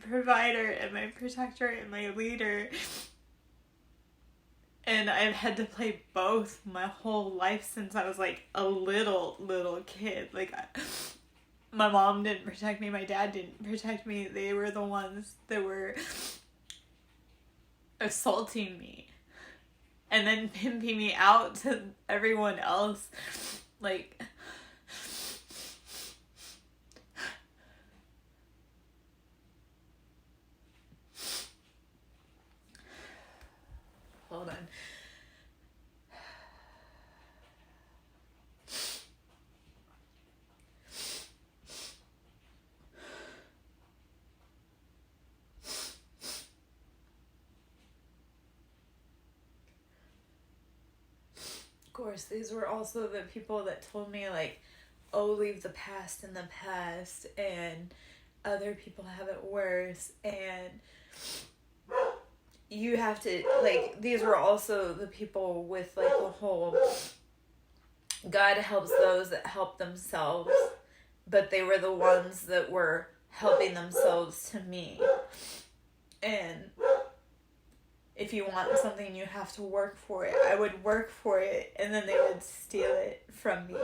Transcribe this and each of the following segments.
provider and my protector and my leader. And I've had to play both my whole life since I was like a little kid. Like, my mom didn't protect me, my dad didn't protect me. They were the ones that were assaulting me and then pimping me out to everyone else. Like, hold on. Of course, these were also the people that told me, like, oh, leave the past in the past, and other people have it worse, and you have to, like, these were also the people with, like, the whole God helps those that help themselves, but they were the ones that were helping themselves to me. And if you want something, you have to work for it. I would work for it, and then they would steal it from me.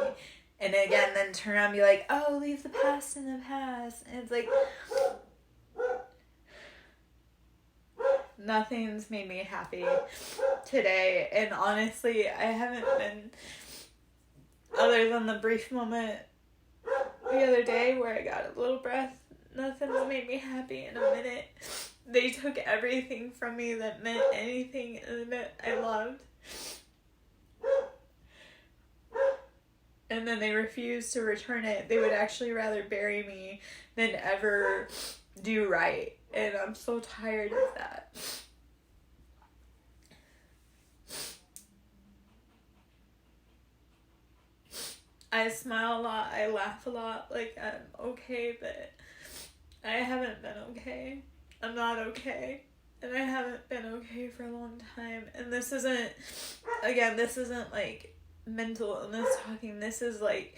And again, then turn around and be like, oh, leave the past in the past. And it's like, nothing's made me happy today. And honestly, I haven't been, other than the brief moment the other day where I got a little breath, nothing's made me happy in a minute. They took everything from me that meant anything and that I loved. And then they refused to return it. They would actually rather bury me than ever do right. And I'm so tired of that. I smile a lot. I laugh a lot. Like, I'm okay, but I haven't been okay. I'm not okay. And I haven't been okay for a long time. And this isn't, again, this isn't like mental illness talking. This is like,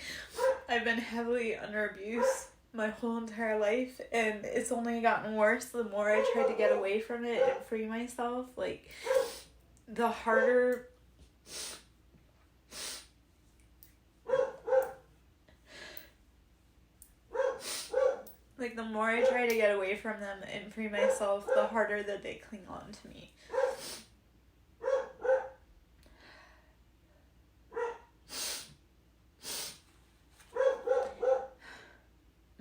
I've been heavily under abuse my whole entire life, and it's only gotten worse the more I tried to get away from it and free myself. Like, the harder, like, the more I try to get away from them and free myself, the harder that they cling on to me.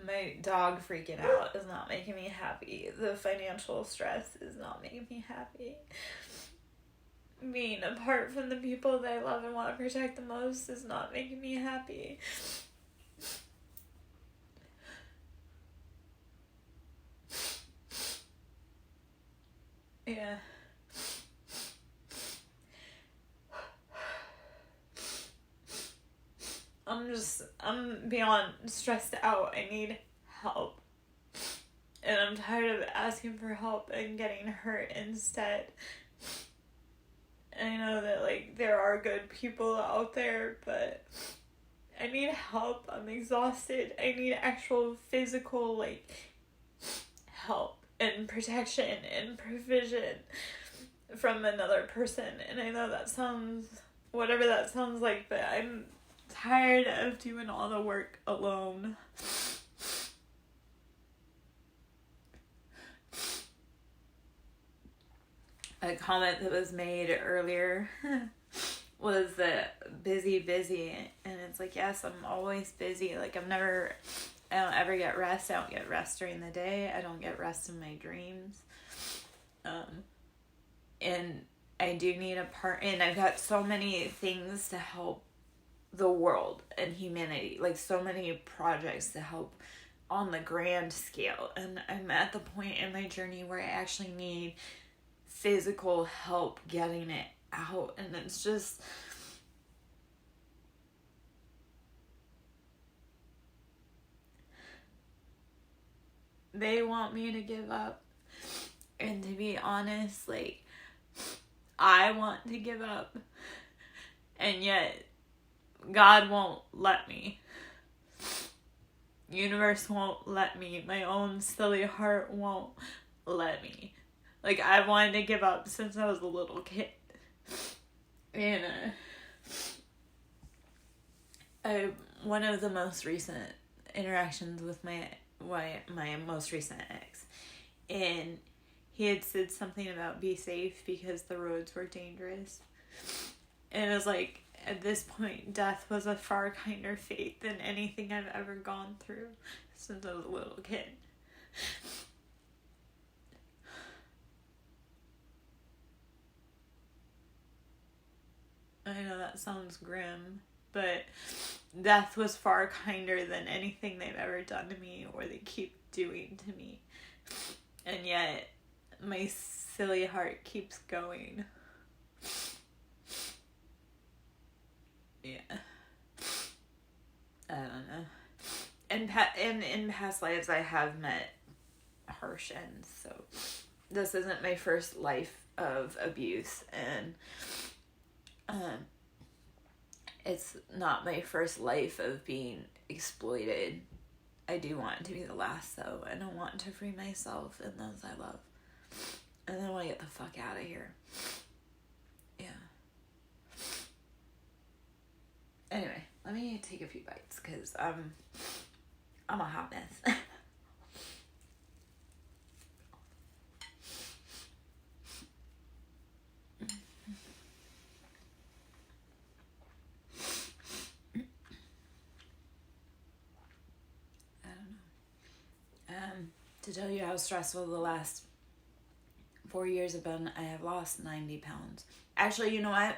My dog freaking out is not making me happy. The financial stress is not making me happy. Being apart from the people that I love and want to protect the most is not making me happy. Yeah. I'm beyond stressed out. I need help. And I'm tired of asking for help and getting hurt instead. And I know that, like, there are good people out there, but I need help. I'm exhausted. I need actual physical, like, help and protection and provision from another person. And I know that sounds, whatever that sounds like, but I'm tired of doing all the work alone. A comment that was made earlier was that busy, and it's like, yes, I'm always busy. Like, I don't ever get rest. I don't get rest during the day. I don't get rest in my dreams. And I do need a part, and I've got so many things to help the world and humanity, like so many projects to help on the grand scale. And I'm at the point in my journey where I actually need physical help getting it out. And it's just, they want me to give up. And to be honest, like, I want to give up, and yet God won't let me. Universe won't let me. My own silly heart won't let me. Like, I wanted to give up since I was a little kid. And, one of the most recent interactions with my most recent ex, and he had said something about be safe because the roads were dangerous. And it was like, at this point, death was a far kinder fate than anything I've ever gone through since I was a little kid. I know that sounds grim, but death was far kinder than anything they've ever done to me or they keep doing to me. And yet, my silly heart keeps going. Yeah. I don't know. And in past lives, I have met harsh ends, so this isn't my first life of abuse, and it's not my first life of being exploited. I do want it to be the last, though, and I want to free myself and those I love, and then I want to get the fuck out of here. Yeah. Anyway, let me take a few bites, because I'm a hot mess. To tell you how stressful the last 4 years have been, I have lost 90 pounds. Actually, you know what?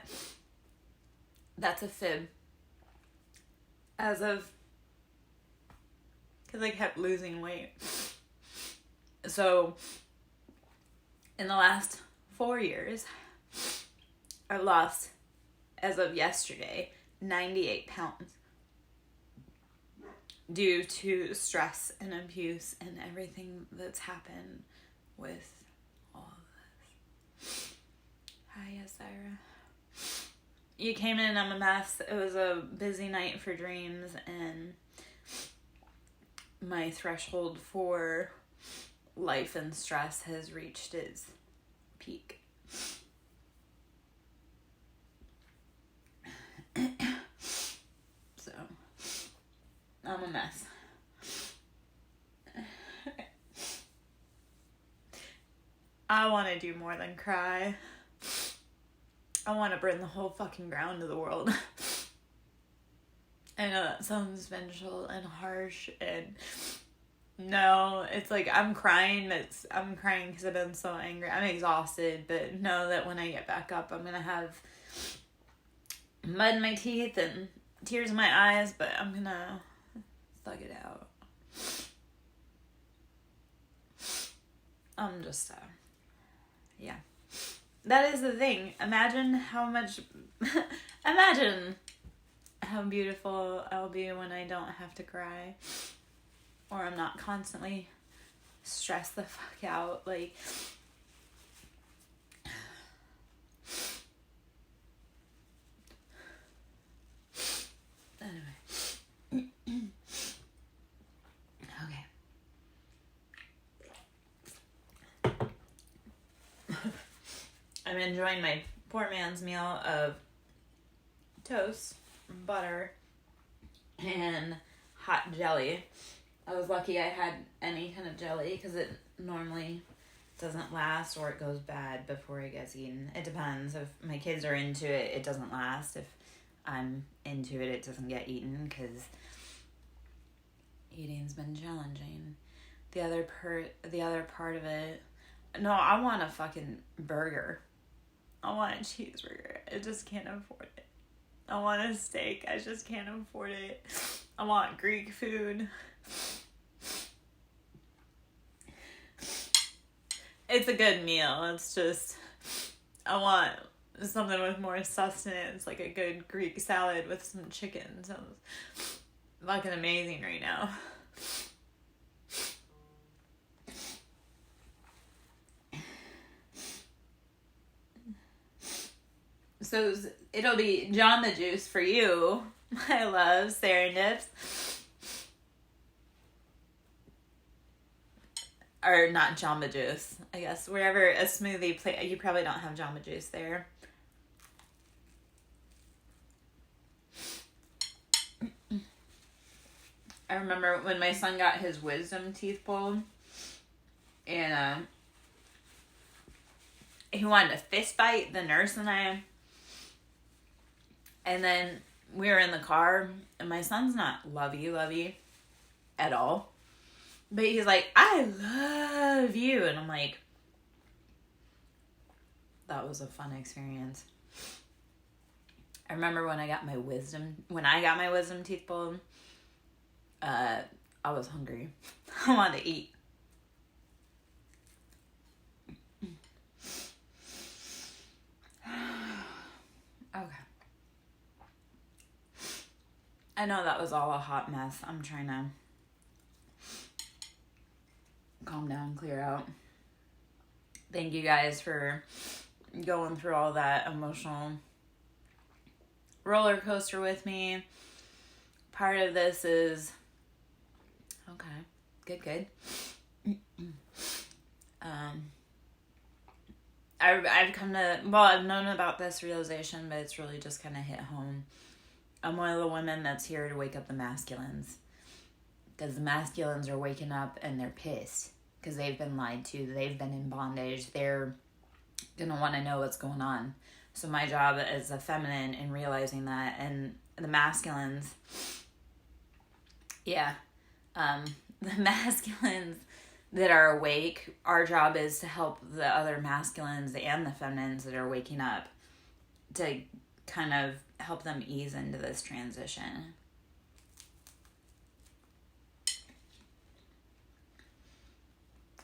That's a fib. Because I kept losing weight. So, in the last 4 years, I lost, as of yesterday, 98 pounds. Due to stress and abuse and everything that's happened with all of this. Hi, yes, Ira. You came in, I'm a mess. It was a busy night for dreams, and my threshold for life and stress has reached its peak. So, I'm a mess. I want to do more than cry. I want to burn the whole fucking ground to the world. I know that sounds vengeful and harsh, and no, it's like I'm crying because I've been so angry. I'm exhausted, but know that when I get back up, I'm going to have mud in my teeth and tears in my eyes, but I'm going to thug it out. I'm just, yeah. That is the thing. Imagine how beautiful I'll be when I don't have to cry. Or I'm not constantly stressed the fuck out. Like, anyway. Okay. I'm enjoying my poor man's meal of toast, butter, and hot jelly. I was lucky I had any kind of jelly because it normally doesn't last or it goes bad before it gets eaten. It depends. If my kids are into it, it doesn't last. If I'm into it, it doesn't get eaten because eating's been challenging. The other part of it, no, I want a fucking burger. I want a cheeseburger. I just can't afford it. I want a steak. I just can't afford it. I want Greek food. It's a good meal. It's just, I want something with more sustenance, like a good Greek salad with some chicken. Sounds fucking amazing right now. So it'll be John the Juice for you, my love, Serendips. or not Jamba Juice, I guess. Wherever a smoothie place, you probably don't have Jamba Juice there. I remember when my son got his wisdom teeth pulled, and he wanted to fist fight the nurse and I. And then we were in the car, and my son's not lovey at all. But he's like, I love you. And I'm like, that was a fun experience. I remember when I got my wisdom teeth pulled, I was hungry. I wanted to eat. Okay. I know that was all a hot mess. I'm trying to calm down, clear out. Thank you guys for going through all that emotional roller coaster with me. Part of this is okay, good. I've known about this realization, but it's really just kind of hit home. I'm one of the women that's here to wake up the masculines, because the masculines are waking up and they're pissed because they've been lied to. They've been in bondage. They're gonna want to know what's going on. So my job as a feminine in realizing that, and the masculines, the masculines that are awake, our job is to help the other masculines and the feminines that are waking up to kind of help them ease into this transition.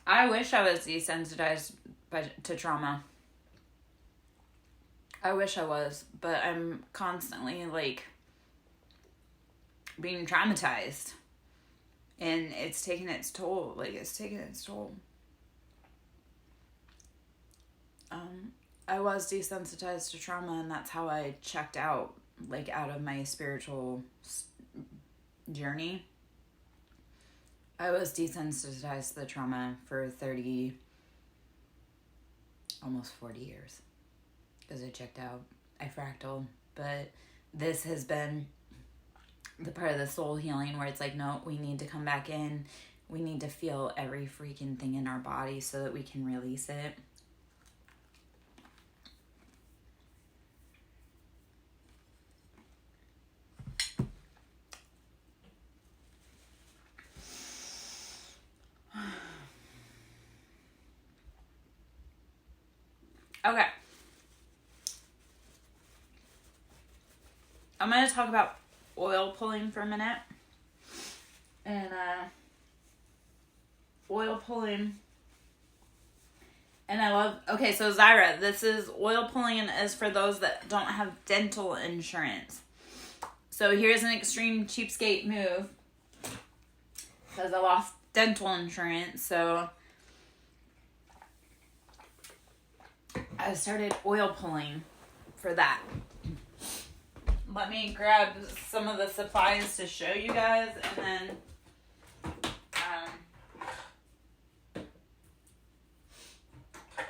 I wish I was desensitized to trauma. I wish I was, but I'm constantly being traumatized. And it's taking its toll. I was desensitized to trauma, and that's how I checked out, out of my spiritual journey. I was desensitized to the trauma for 30, almost 40 years. Because I checked out. I fractaled. But this has been the part of the soul healing where it's no, we need to come back in. We need to feel every freaking thing in our body so that we can release it. Okay. I'm going to talk about oil pulling for a minute. And oil pulling. And I love... Okay, so Zyra, this is... Oil pulling is for those that don't have dental insurance. So here's an extreme cheapskate move. Because I lost dental insurance, so... I started oil pulling for that. Let me grab some of the supplies to show you guys, and then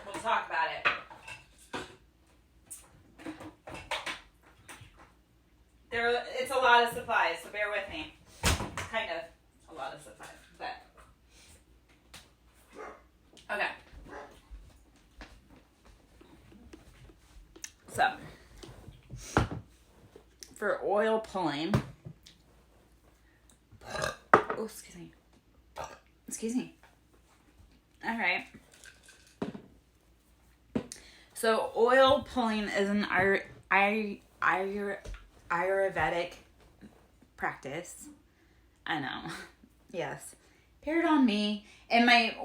we'll talk about it. It's a lot of supplies, so bear with me. Kind of a lot of supplies, but okay. So, for oil pulling, oh, excuse me. All right. So, oil pulling is an Ayurvedic practice. I know. Yes. Paired on me. And my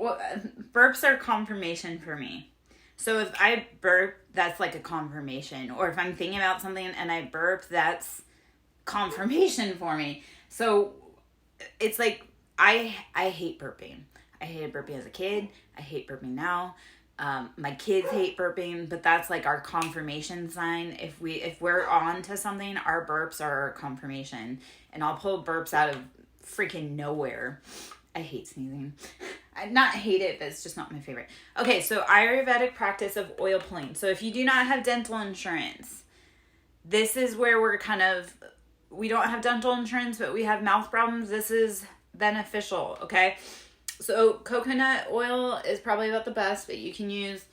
burps are confirmation for me. So if I burp, that's a confirmation. Or if I'm thinking about something and I burp, that's confirmation for me. So it's I hate burping. I hated burping as a kid. I hate burping now. My kids hate burping, but that's our confirmation sign. If we're on to something, our burps are our confirmation. And I'll pull burps out of freaking nowhere. I hate sneezing. I not hate it, but it's just not my favorite. Okay, so Ayurvedic practice of oil pulling. So if you do not have dental insurance, this is where we're kind of, we don't have dental insurance, but we have mouth problems. This is beneficial, okay? So coconut oil is probably about the best, but you can use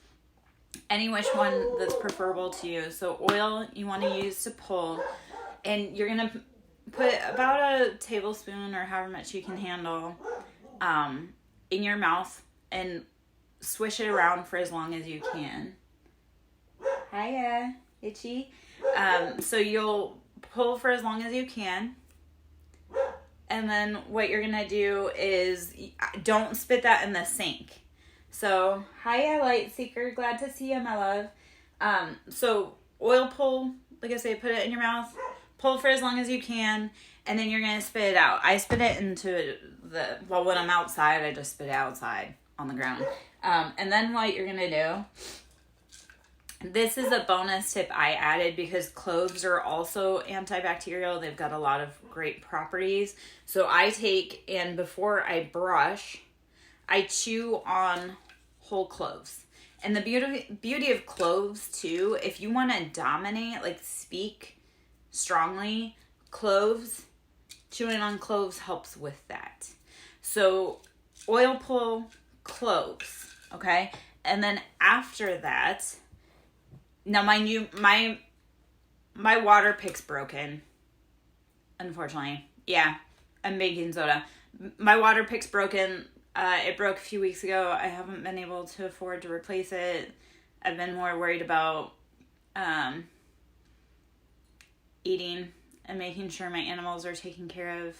any which one that's preferable to you. So oil you want to use to pull, and you're going to put about a tablespoon or however much you can handle in your mouth and swish it around for as long as you can. Hiya, itchy. So you'll pull for as long as you can. And then what you're going to do is don't spit that in the sink. So, hiya, light seeker. Glad to see you, my love. So oil pull, like I say, put it in your mouth, pull for as long as you can, and then you're going to spit it out. I spit it into when I'm outside, I just spit it outside on the ground. And then what you're going to do, this is a bonus tip I added because cloves are also antibacterial. They've got a lot of great properties. So I take, and before I brush, I chew on whole cloves. And the beauty of cloves too, if you want to dominate, like speak strongly, chewing on cloves helps with that. So oil pull, cloves, okay? And then after that, now mind you, my water pick's broken, unfortunately. Yeah, and baking soda. My water pick's broken. It broke a few weeks ago. I haven't been able to afford to replace it. I've been more worried about eating and making sure my animals are taken care of.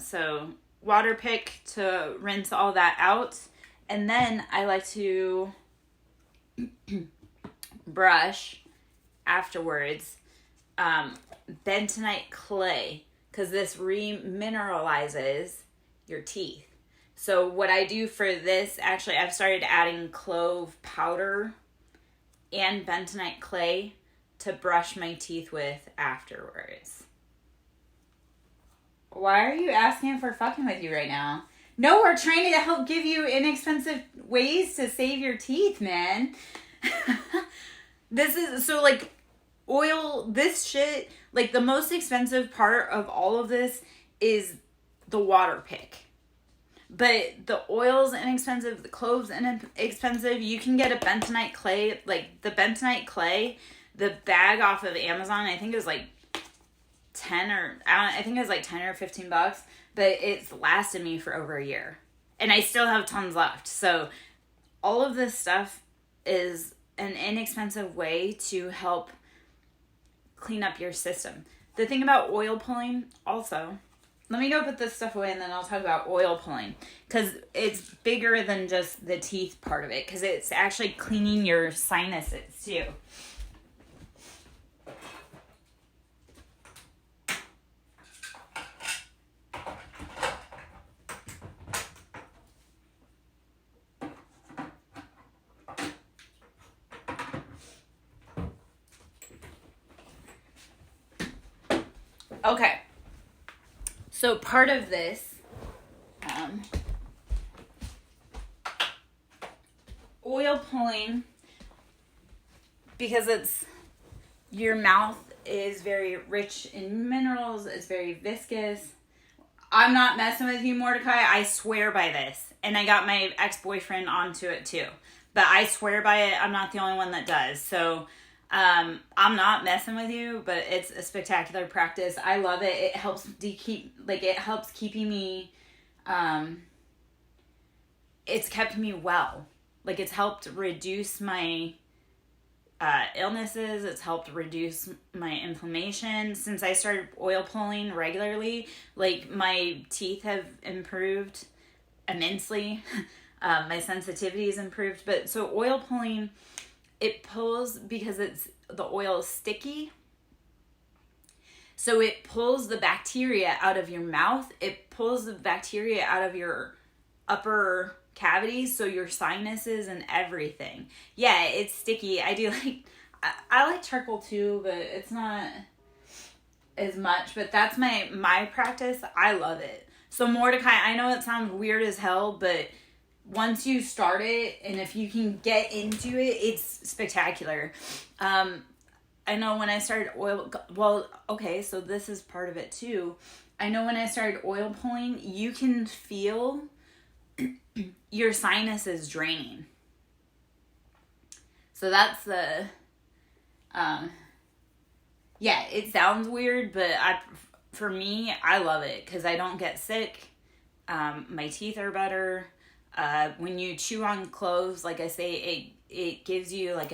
So water pick to rinse all that out. And then I like to brush afterwards bentonite clay, because this remineralizes your teeth. So what I do for this, actually I've started adding clove powder and bentonite clay to brush my teeth with afterwards. Why are you asking if we're fucking with you right now? No, we're trying to help give you inexpensive ways to save your teeth, man. This is, so like, oil, this shit, like the most expensive part of all of this is the water pick. But the oil's inexpensive, the cloves inexpensive. You can get a bentonite clay, like the bentonite clay, the bag off of Amazon, I think it was like 10 or, I think it was like 10 or $15, but it's lasted me for over a year. And I still have tons left. So all of this stuff is an inexpensive way to help clean up your system. The thing about oil pulling also, let me go put this stuff away and then I'll talk about oil pulling, because it's bigger than just the teeth part of it, because it's actually cleaning your sinuses too. Okay, so part of this oil pulling, because it's, your mouth is very rich in minerals, it's very viscous. I'm not messing with you, Mordecai. I swear by this. And I got my ex-boyfriend onto it too. But I swear by it. I'm not the only one that does. So I'm not messing with you, but it's a spectacular practice. I love it. It helps keeping me, it's kept me well. Like, it's helped reduce my illnesses. It's helped reduce my inflammation. Since I started oil pulling regularly, like, my teeth have improved immensely. My sensitivity has improved. But so oil pulling, it pulls because the oil is sticky. So it pulls the bacteria out of your mouth. It pulls the bacteria out of your upper cavities, so your sinuses and everything. Yeah, it's sticky. I like charcoal too, but it's not as much. But that's my practice. I love it. So Mordecai, I know it sounds weird as hell, but once you start it, and if you can get into it, it's spectacular. I know when I started so this is part of it too. I know when I started oil pulling, you can feel your sinuses draining. So that's the, it sounds weird, but for me, I love it because I don't get sick. My teeth are better. When you chew on cloves, like I say, it gives you like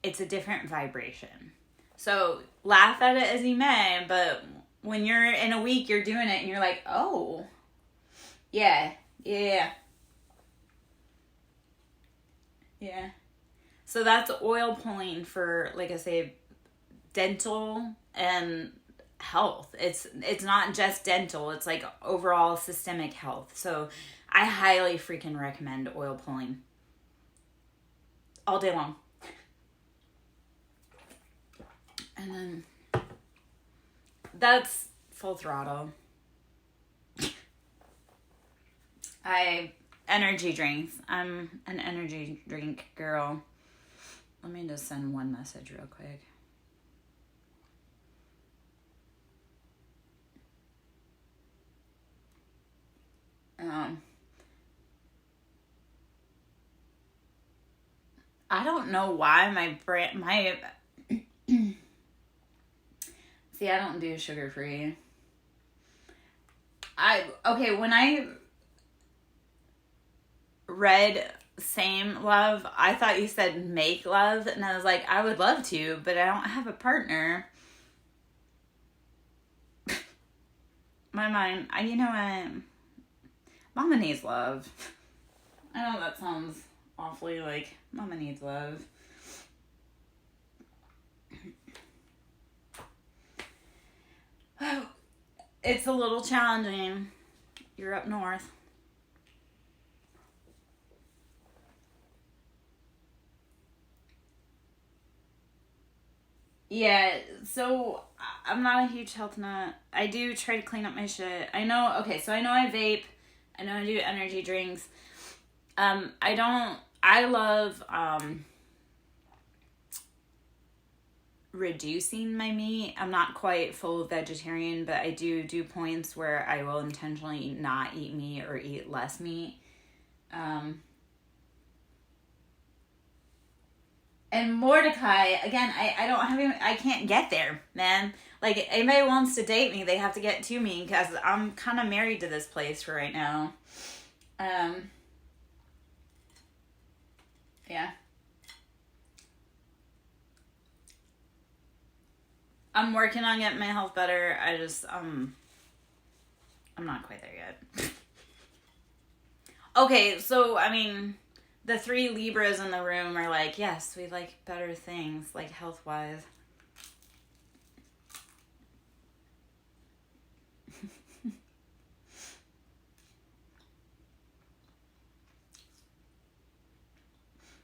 it's a different vibration. So laugh at it as you may, but when you're in a week, you're doing it and you're like, oh, yeah. So that's oil pulling for, like I say, dental and health. It's not just dental, it's like overall systemic health. So I highly freaking recommend oil pulling all day long. And then that's full throttle. Energy drinks. I'm an energy drink girl. Let me just send one message real quick. I don't know why see, I don't do sugar-free. When I read Same Love, I thought you said make love, and I was like, I would love to, but I don't have a partner. My mind, you know what? Mama needs love. I know that sounds awfully like, Mama needs love. It's a little challenging. You're up north. Yeah, so I'm not a huge health nut. I do try to clean up my shit. I know I vape. I know I do energy drinks. I love reducing my meat. I'm not quite full vegetarian, but I do points where I will intentionally not eat meat or eat less meat. And Mordecai, again, I can't get there, man. Like, if anybody wants to date me, they have to get to me because I'm kind of married to this place for right now. Yeah. I'm working on getting my health better. I'm not quite there yet. Okay, so, I mean, the 3 Libras in the room are like, yes, we like better things, like health-wise.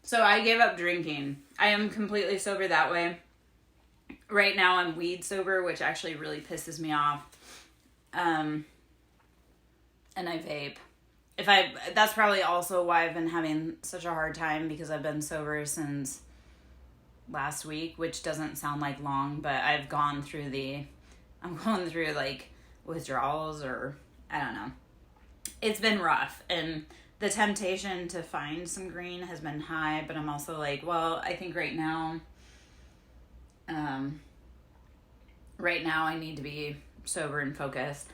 So I gave up drinking. I am completely sober that way. Right now I'm weed sober, which actually really pisses me off. And I vape. That's probably also why I've been having such a hard time, because I've been sober since last week, which doesn't sound like long, but I'm going through like withdrawals, or I don't know. It's been rough, and the temptation to find some green has been high, but I'm also like, well, I think right now I need to be sober and focused.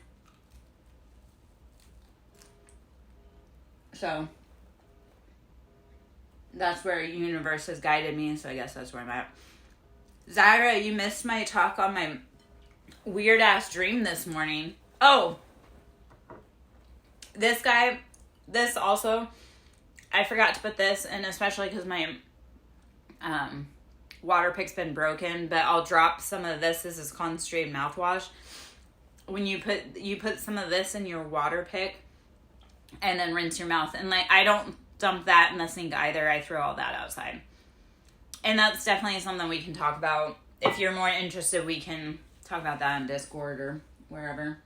So that's where universe has guided me, so I guess that's where I'm at. Zyra, you missed my talk on my weird ass dream this morning. Oh, this also, I forgot to put this, and especially because my water pick's been broken, but I'll drop some of this. This is concentrated mouthwash. When you put some of this in your water pick and then rinse your mouth, and like, I don't dump that in the sink either. I throw all that outside. And that's definitely something we can talk about. If you're more interested, we can talk about that in Discord or wherever.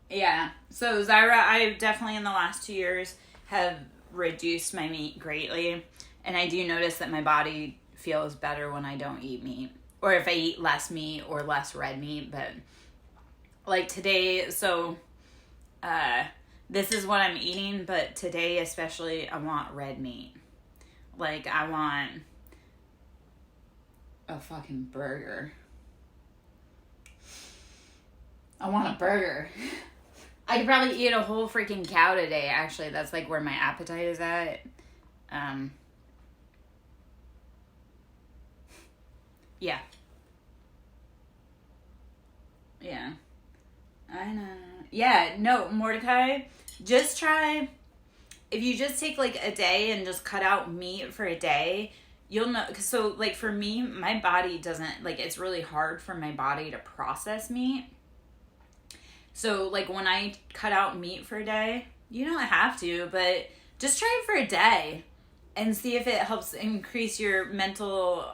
Yeah. So Zyra, I definitely in the last 2 years have reduced my meat greatly. And I do notice that my body feels better when I don't eat meat. Or if I eat less meat or less red meat. But like today, so this is what I'm eating, but today especially I want red meat. Like I want a fucking burger. I want a burger. I could probably eat a whole freaking cow today, actually. That's like where my appetite is at. Yeah. Yeah. I know. Yeah, no, Mordecai, just try, if you just take like a day and just cut out meat for a day, you'll know. So like for me, my body doesn't, like it's really hard for my body to process meat. So like when I cut out meat for a day, you don't have to, but just try it for a day and see if it helps increase your mental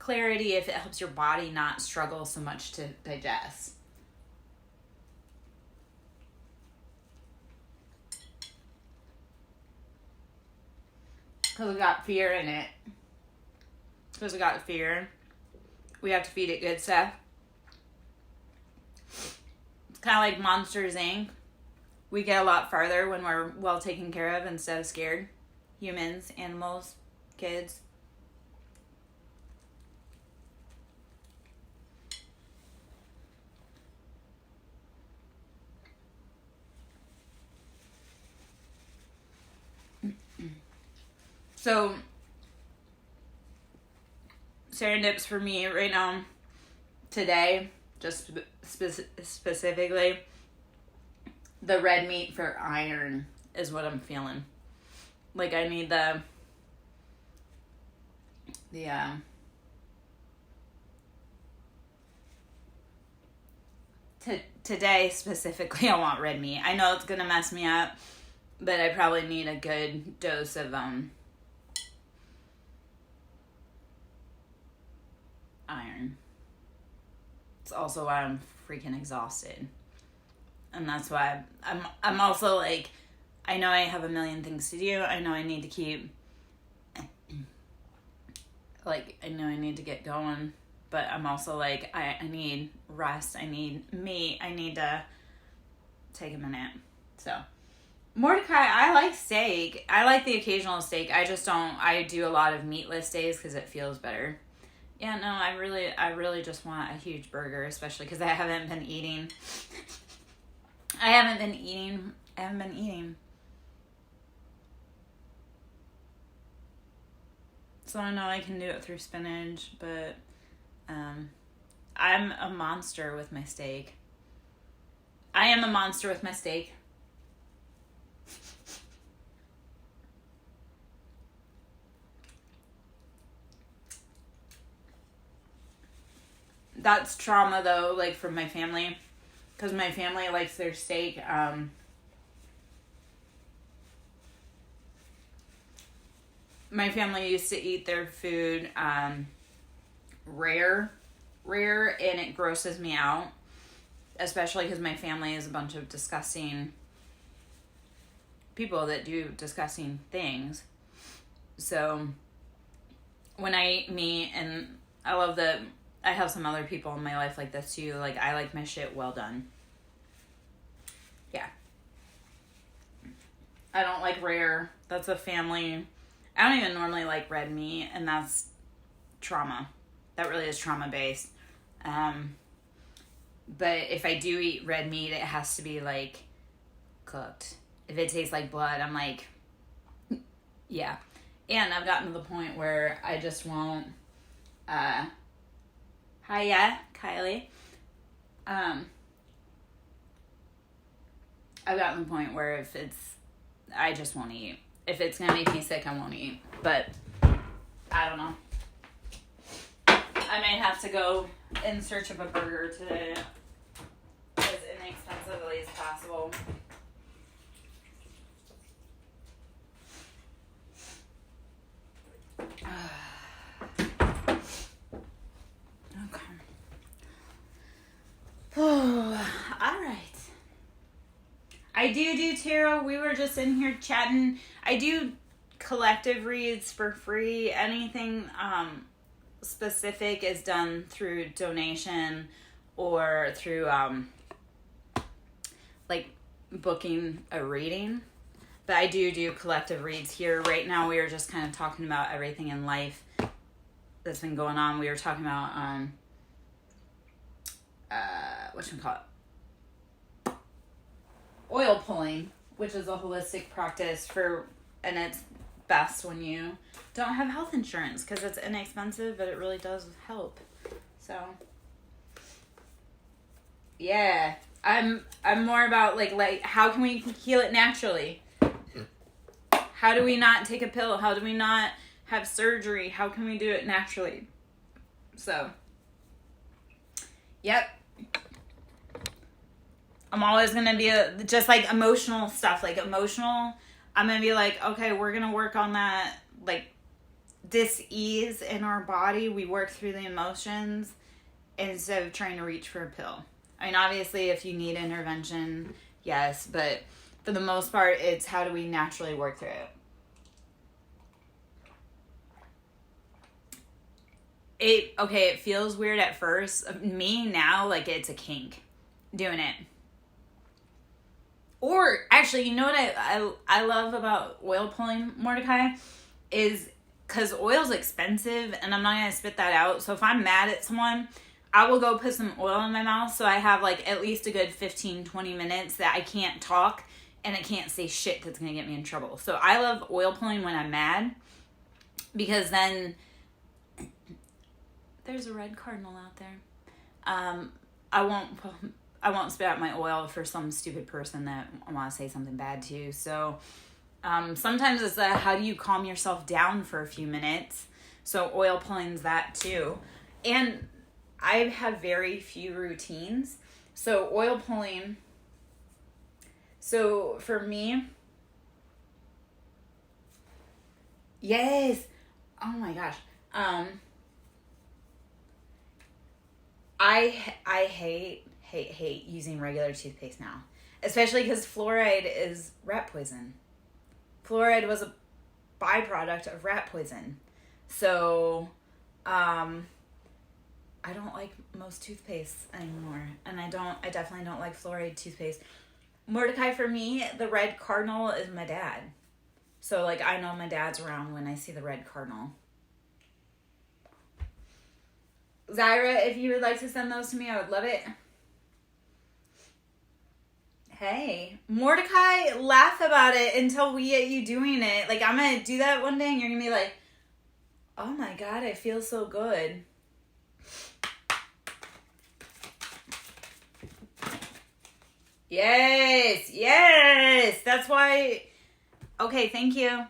clarity, if it helps your body not struggle so much to digest. Because we got fear in it. Because we got fear. We have to feed it good stuff. It's kind of like Monsters, Inc. We get a lot farther when we're well taken care of instead of scared. Humans, animals, kids. So, serendips for me right now, today, just specifically, the red meat for iron is what I'm feeling. Like I need the today specifically I want red meat. I know it's gonna mess me up, but I probably need a good dose of iron. It's also why I'm freaking exhausted. And that's why I'm also like, I know I have a million things to do. I know I need to keep, like, I know I need to get going. But I'm also like, I need rest. I need meat. I need to take a minute. So, Mordecai, I like steak. I like the occasional steak. I just don't, I do a lot of meatless days because it feels better. Yeah, no, I really just want a huge burger, especially because I haven't been eating. I haven't been eating. So I know I can do it through spinach, but I'm a monster with my steak. I am a monster with my steak. That's trauma though, like from my family, because my family likes their steak. My family used to eat their food rare, and it grosses me out, especially because my family is a bunch of disgusting people that do disgusting things. So when I eat meat, and I love that I have some other people in my life like this too, like I like my shit well done. Yeah. I don't like rare. That's a family. I don't even normally like red meat, and that's trauma. That really is trauma based. But if I do eat red meat, it has to be like cooked. If it tastes like blood, I'm like, yeah. And I've gotten to the point where I just won't. Hiya, Kylie. I've gotten to the point where if it's, I just won't eat. If it's gonna make me sick, I won't eat. But I don't know. I might have to go in search of a burger today as inexpensively as possible. Okay. Oh, all right. I do tarot. We were just in here chatting. I do collective reads for free. Anything specific is done through donation or through like booking a reading. But I do collective reads here. Right now we were just kind of talking about everything in life that's been going on. We were talking about whatchamacallit? Oil pulling, which is a holistic practice and it's best when you don't have health insurance because it's inexpensive, but it really does help. So, yeah, I'm more about like how can we heal it naturally? How do we not take a pill? How do we not have surgery? How can we do it naturally? So, yep. I'm always going to be just like emotional stuff, I'm going to be like, okay, we're going to work on that, like dis-ease in our body. We work through the emotions instead of trying to reach for a pill. I mean, obviously if you need intervention, yes, but for the most part, it's how do we naturally work through it. It feels weird at first. Me now, like it's a kink doing it. Or actually, you know what I love about oil pulling, Mordecai, is because oil's expensive and I'm not going to spit that out. So if I'm mad at someone, I will go put some oil in my mouth so I have like at least a good 15-20 minutes that I can't talk and I can't say shit that's going to get me in trouble. So I love oil pulling when I'm mad because then there's a red cardinal out there. I won't spit out my oil for some stupid person that I want to say something bad to. So sometimes it's how do you calm yourself down for a few minutes. So oil pulling's that too. And I have very few routines. So oil pulling. So for me, yes. Oh my gosh. I hate using regular toothpaste now, especially because fluoride is rat poison. Fluoride was a byproduct of rat poison. So, I don't like most toothpaste anymore, and I definitely don't like fluoride toothpaste. Mordecai, for me, the red cardinal is my dad. So, like, I know my dad's around when I see the red cardinal. Zyra, if you would like to send those to me, I would love it. Hey, Mordecai, laugh about it until we get you doing it. Like, I'm going to do that one day and you're going to be like, oh my God, I feel so good. Yes. That's why. Okay, thank you.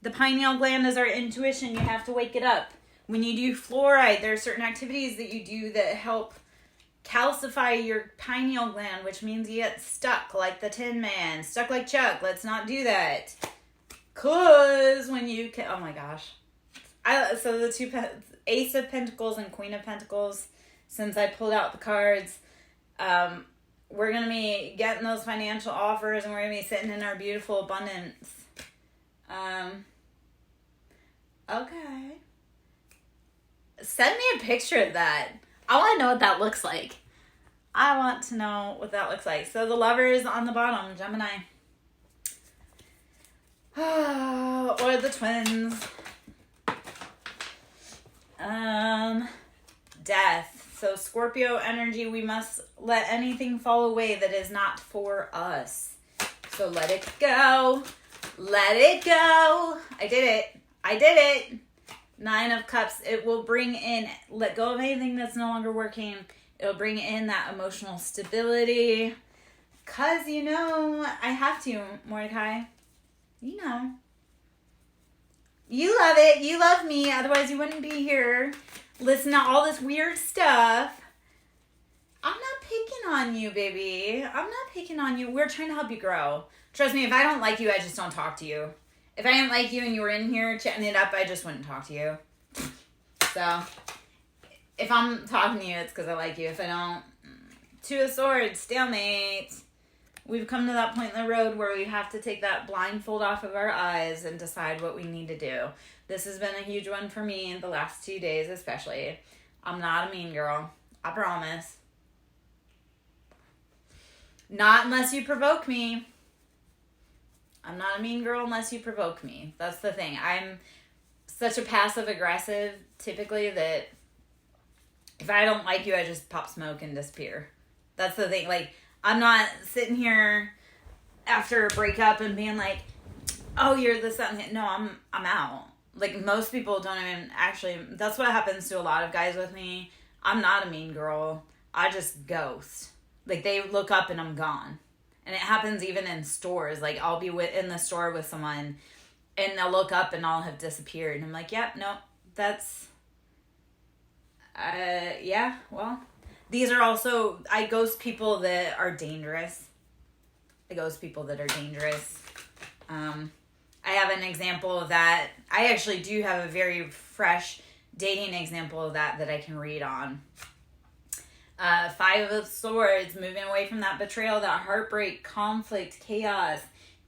The pineal gland is our intuition. You have to wake it up. When you do fluoride, there are certain activities that you do that help calcify your pineal gland, which means you get stuck like the Tin Man. Stuck like Chuck. Let's not do that. Cause when you can, oh my gosh. So the two, Ace of Pentacles and Queen of Pentacles, since I pulled out the cards, we're going to be getting those financial offers and we're going to be sitting in our beautiful abundance. Okay. Send me a picture of that. I want to know what that looks like. I want to know what that looks like. So the Lovers on the bottom, Gemini. Or the Twins. Death. So Scorpio energy, we must let anything fall away that is not for us. So let it go. Let it go. I did it. 9 of Cups. It will bring in, let go of anything that's no longer working. It'll bring in that emotional stability. Because, I have to, Mordecai. You know. You love it. You love me. Otherwise, you wouldn't be here. Listen to all this weird stuff. I'm not picking on you, baby. I'm not picking on you. We're trying to help you grow. Trust me, if I don't like you, I just don't talk to you. If I didn't like you and you were in here chatting it up, I just wouldn't talk to you. So, if I'm talking to you, it's because I like you. If I don't, 2 of Swords, stalemate. We've come to that point in the road where we have to take that blindfold off of our eyes and decide what we need to do. This has been a huge one for me the last 2 days especially. I'm not a mean girl. I promise. Not unless you provoke me. I'm not a mean girl unless you provoke me. That's the thing. I'm such a passive aggressive typically that if I don't like you, I just pop smoke and disappear. That's the thing. Like, I'm not sitting here after a breakup and being like, oh, you're this, that, and no, I'm out. Like, most people don't even actually, that's what happens to a lot of guys with me. I'm not a mean girl. I just ghost. Like, they look up and I'm gone. And it happens even in stores. Like, I'll be in the store with someone and they'll look up and I'll have disappeared. And I'm like, yep, no, that's, yeah, well. These are also, I ghost people that are dangerous. I ghost people that are dangerous. I have an example of that. I actually do have a very fresh dating example of that I can read on. 5 of Swords, moving away from that betrayal, that heartbreak, conflict, chaos.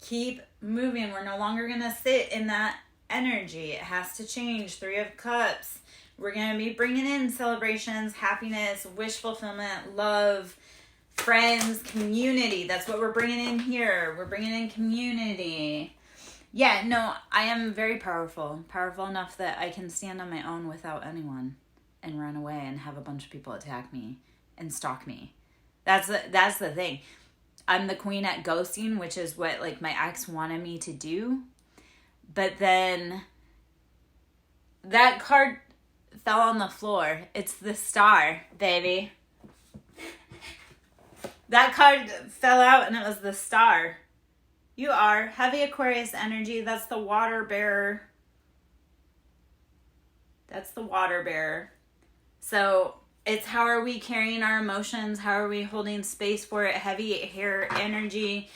Keep moving. We're no longer going to sit in that energy. It has to change. 3 of Cups. We're going to be bringing in celebrations, happiness, wish fulfillment, love, friends, community. That's what we're bringing in here. We're bringing in community. Yeah, no, I am very powerful. Powerful enough that I can stand on my own without anyone and run away and have a bunch of people attack me and stalk me. That's the thing. I'm the queen at ghosting, which is what like my ex wanted me to do. But then that card fell on the floor. It's the Star, baby. That card fell out and it was the Star. You are heavy Aquarius energy. That's the water bearer. That's the water bearer. So it's how are we carrying our emotions? How are we holding space for it? Heavy air energy.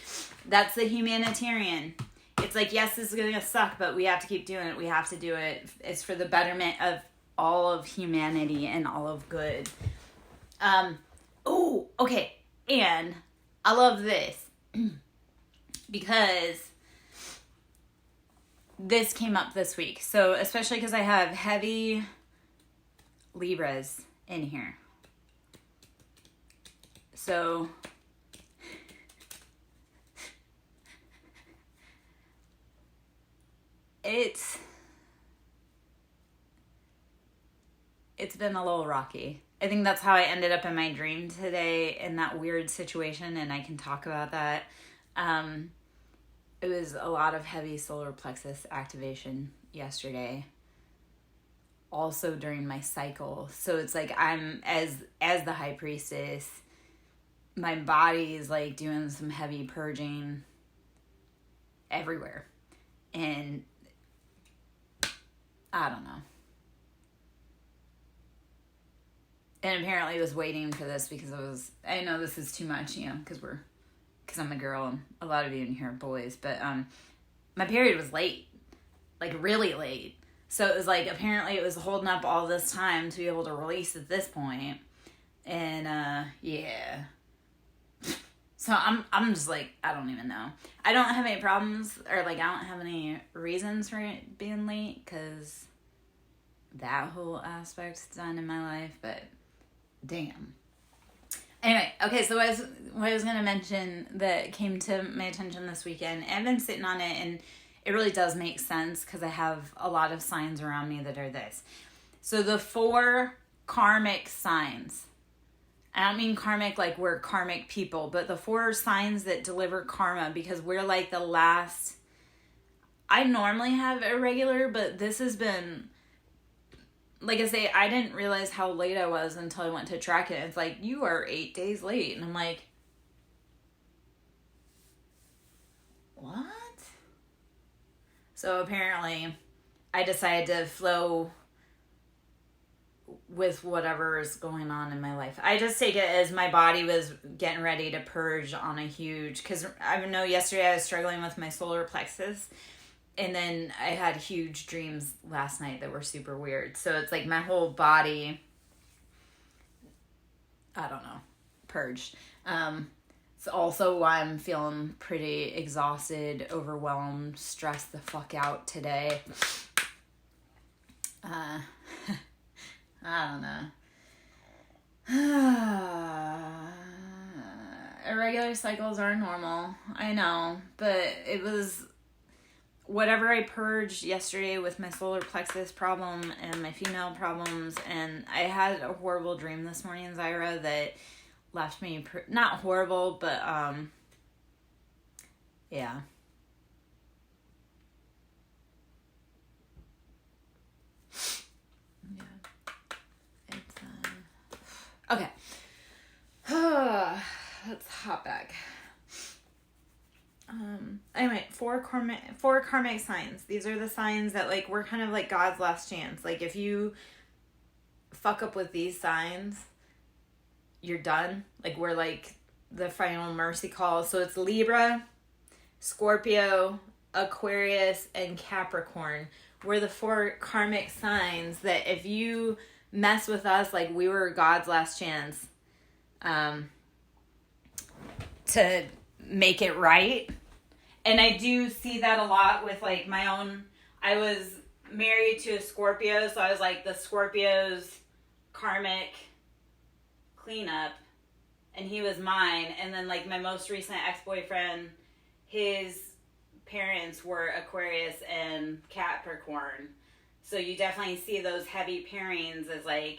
That's the humanitarian. It's like, yes, this is going to suck, but we have to keep doing it. We have to do it. It's for the betterment of all of humanity and all of good. Oh, okay. And I love this because this came up this week. So especially because I have heavy Libras in here. So it's been a little rocky. I think that's how I ended up in my dream today in that weird situation, and I can talk about that. It was a lot of heavy solar plexus activation yesterday. Also during my cycle. So it's like I'm as the high priestess, my body is like doing some heavy purging everywhere. And I don't know. And apparently I was waiting for this because I know this is too much, you know, because I'm a girl and a lot of you in here are boys, but my period was late, like really late. So it was like, apparently it was holding up all this time to be able to release at this point. And yeah. So I'm just like, I don't even know. I don't have any problems or like I don't have any reasons for it being late because that whole aspect's done in my life, but damn. Anyway, okay, so what I was going to mention that came to my attention this weekend, I've been sitting on it, and it really does make sense because I have a lot of signs around me that are this. So the 4 karmic signs, I don't mean karmic like we're karmic people, but the 4 signs that deliver karma, because we're like the last. I normally have irregular, but this has been, like I say, I didn't realize how late I was until I went to track it. It's like, you are 8 days late. And I'm like, what? So apparently I decided to flow with whatever is going on in my life. I just take it as my body was getting ready to purge on a huge, because I know yesterday I was struggling with my solar plexus. And then I had huge dreams last night that were super weird. So it's like my whole body, I don't know, purged. It's also why I'm feeling pretty exhausted, overwhelmed, stressed the fuck out today. I don't know. Irregular cycles are normal. I know. But it was whatever I purged yesterday with my solar plexus problem and my female problems. And I had a horrible dream this morning, Zyra, that left me not horrible, but yeah. It's okay. Let's hop back. Anyway, four karmic signs. These are the signs that, like, we're kind of like God's last chance. Like, if you fuck up with these signs, you're done. Like, we're like the final mercy call. So it's Libra, Scorpio, Aquarius, and Capricorn. We're the 4 karmic signs that if you mess with us, like, we were God's last chance to make it right. And I do see that a lot with, like, my own. I was married to a Scorpio, so I was like the Scorpio's karmic cleanup, and he was mine. And then, like, my most recent ex-boyfriend, his parents were Aquarius and Capricorn. So you definitely see those heavy pairings as, like,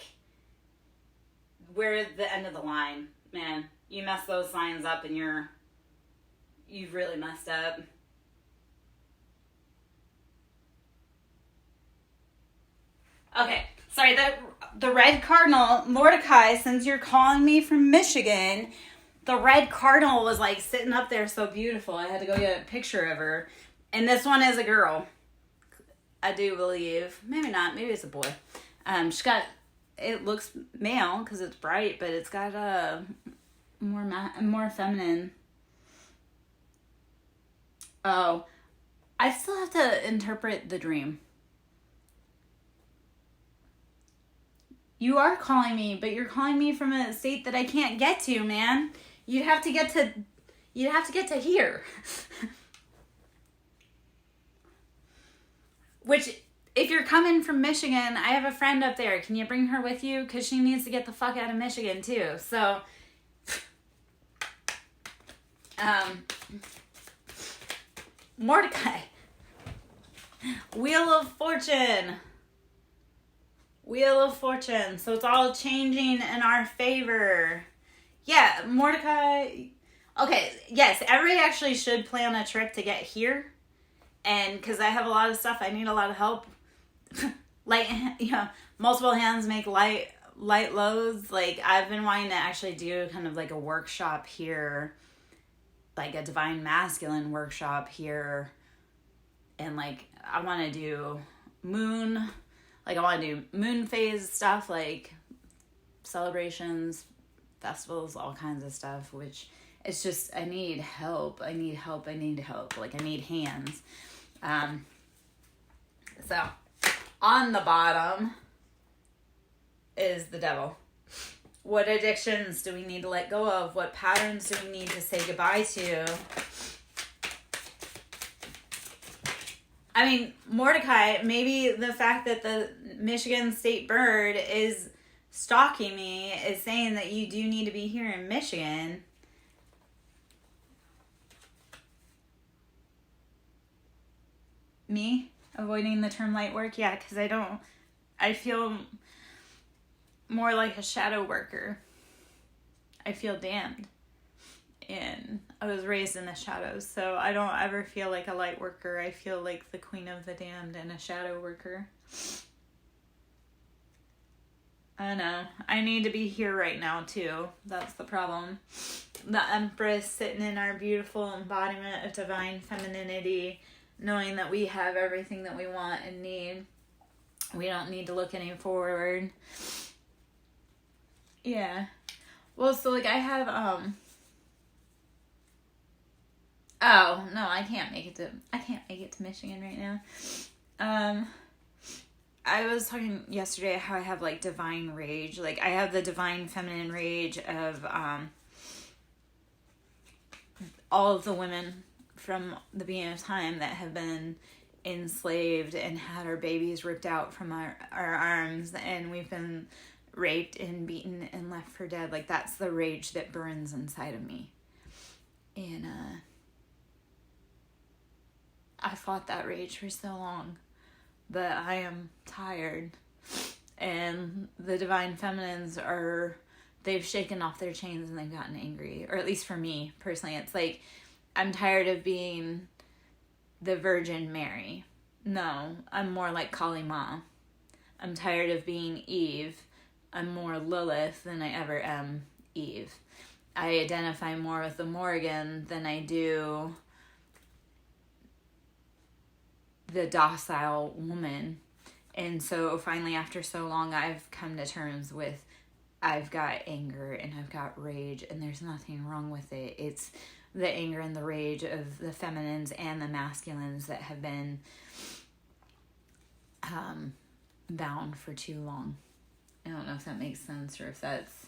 we're the end of the line, man. You mess those signs up and you've really messed up. Okay, sorry, the red cardinal, Mordecai, since you're calling me from Michigan, the red cardinal was, like, sitting up there so beautiful. I had to go get a picture of her. And this one is a girl, I do believe. Maybe not, maybe it's a boy. She's got, it looks male because it's bright, but it's got a more feminine. Oh, I still have to interpret the dream. You are calling me, but you're calling me from a state that I can't get to, man. You'd have to get to here. Which, if you're coming from Michigan, I have a friend up there. Can you bring her with you? Because she needs to get the fuck out of Michigan, too. So, Mordecai. Wheel of Fortune. Wheel of Fortune. So it's all changing in our favor. Yeah, Mordecai. Okay, yes, everybody actually should plan a trip to get here. And because I have a lot of stuff, I need a lot of help. Like, you know, multiple hands make light loads. Like, I've been wanting to actually do kind of like a workshop here, like a divine masculine workshop here. And, like, I want to do moon phase stuff, like celebrations, festivals, all kinds of stuff, which it's just, I need help. Like, I need hands. So on the bottom is the devil. What addictions do we need to let go of? What patterns do we need to say goodbye to? I mean, Mordecai, maybe the fact that the Michigan state bird is stalking me is saying that you do need to be here in Michigan. Me? Avoiding the term light work? Yeah, because I feel more like a shadow worker. I feel damned. And I was raised in the shadows, so I don't ever feel like a light worker. I feel like the queen of the damned and a shadow worker. I know. I need to be here right now, too. That's the problem. The Empress sitting in our beautiful embodiment of divine femininity, knowing that we have everything that we want and need. We don't need to look any forward. Yeah. Well, so, like, I have, oh, no, I can't make it to Michigan right now. I was talking yesterday how I have, like, divine rage. Like, I have the divine feminine rage of, all of the women from the beginning of time that have been enslaved and had our babies ripped out from our arms, and we've been raped and beaten and left for dead. Like, that's the rage that burns inside of me. And I fought that rage for so long, but I am tired. And the divine feminines they've shaken off their chains and they've gotten angry. Or at least for me, personally, it's like, I'm tired of being the Virgin Mary. No, I'm more like Kali Ma. I'm tired of being Eve. I'm more Lilith than I ever am Eve. I identify more with the Morrigan than I do the docile woman. And so finally, after so long, I've come to terms with, I've got anger and I've got rage, and there's nothing wrong with it. It's the anger and the rage of the feminines and the masculines that have been bound for too long. I don't know if that makes sense or if that's...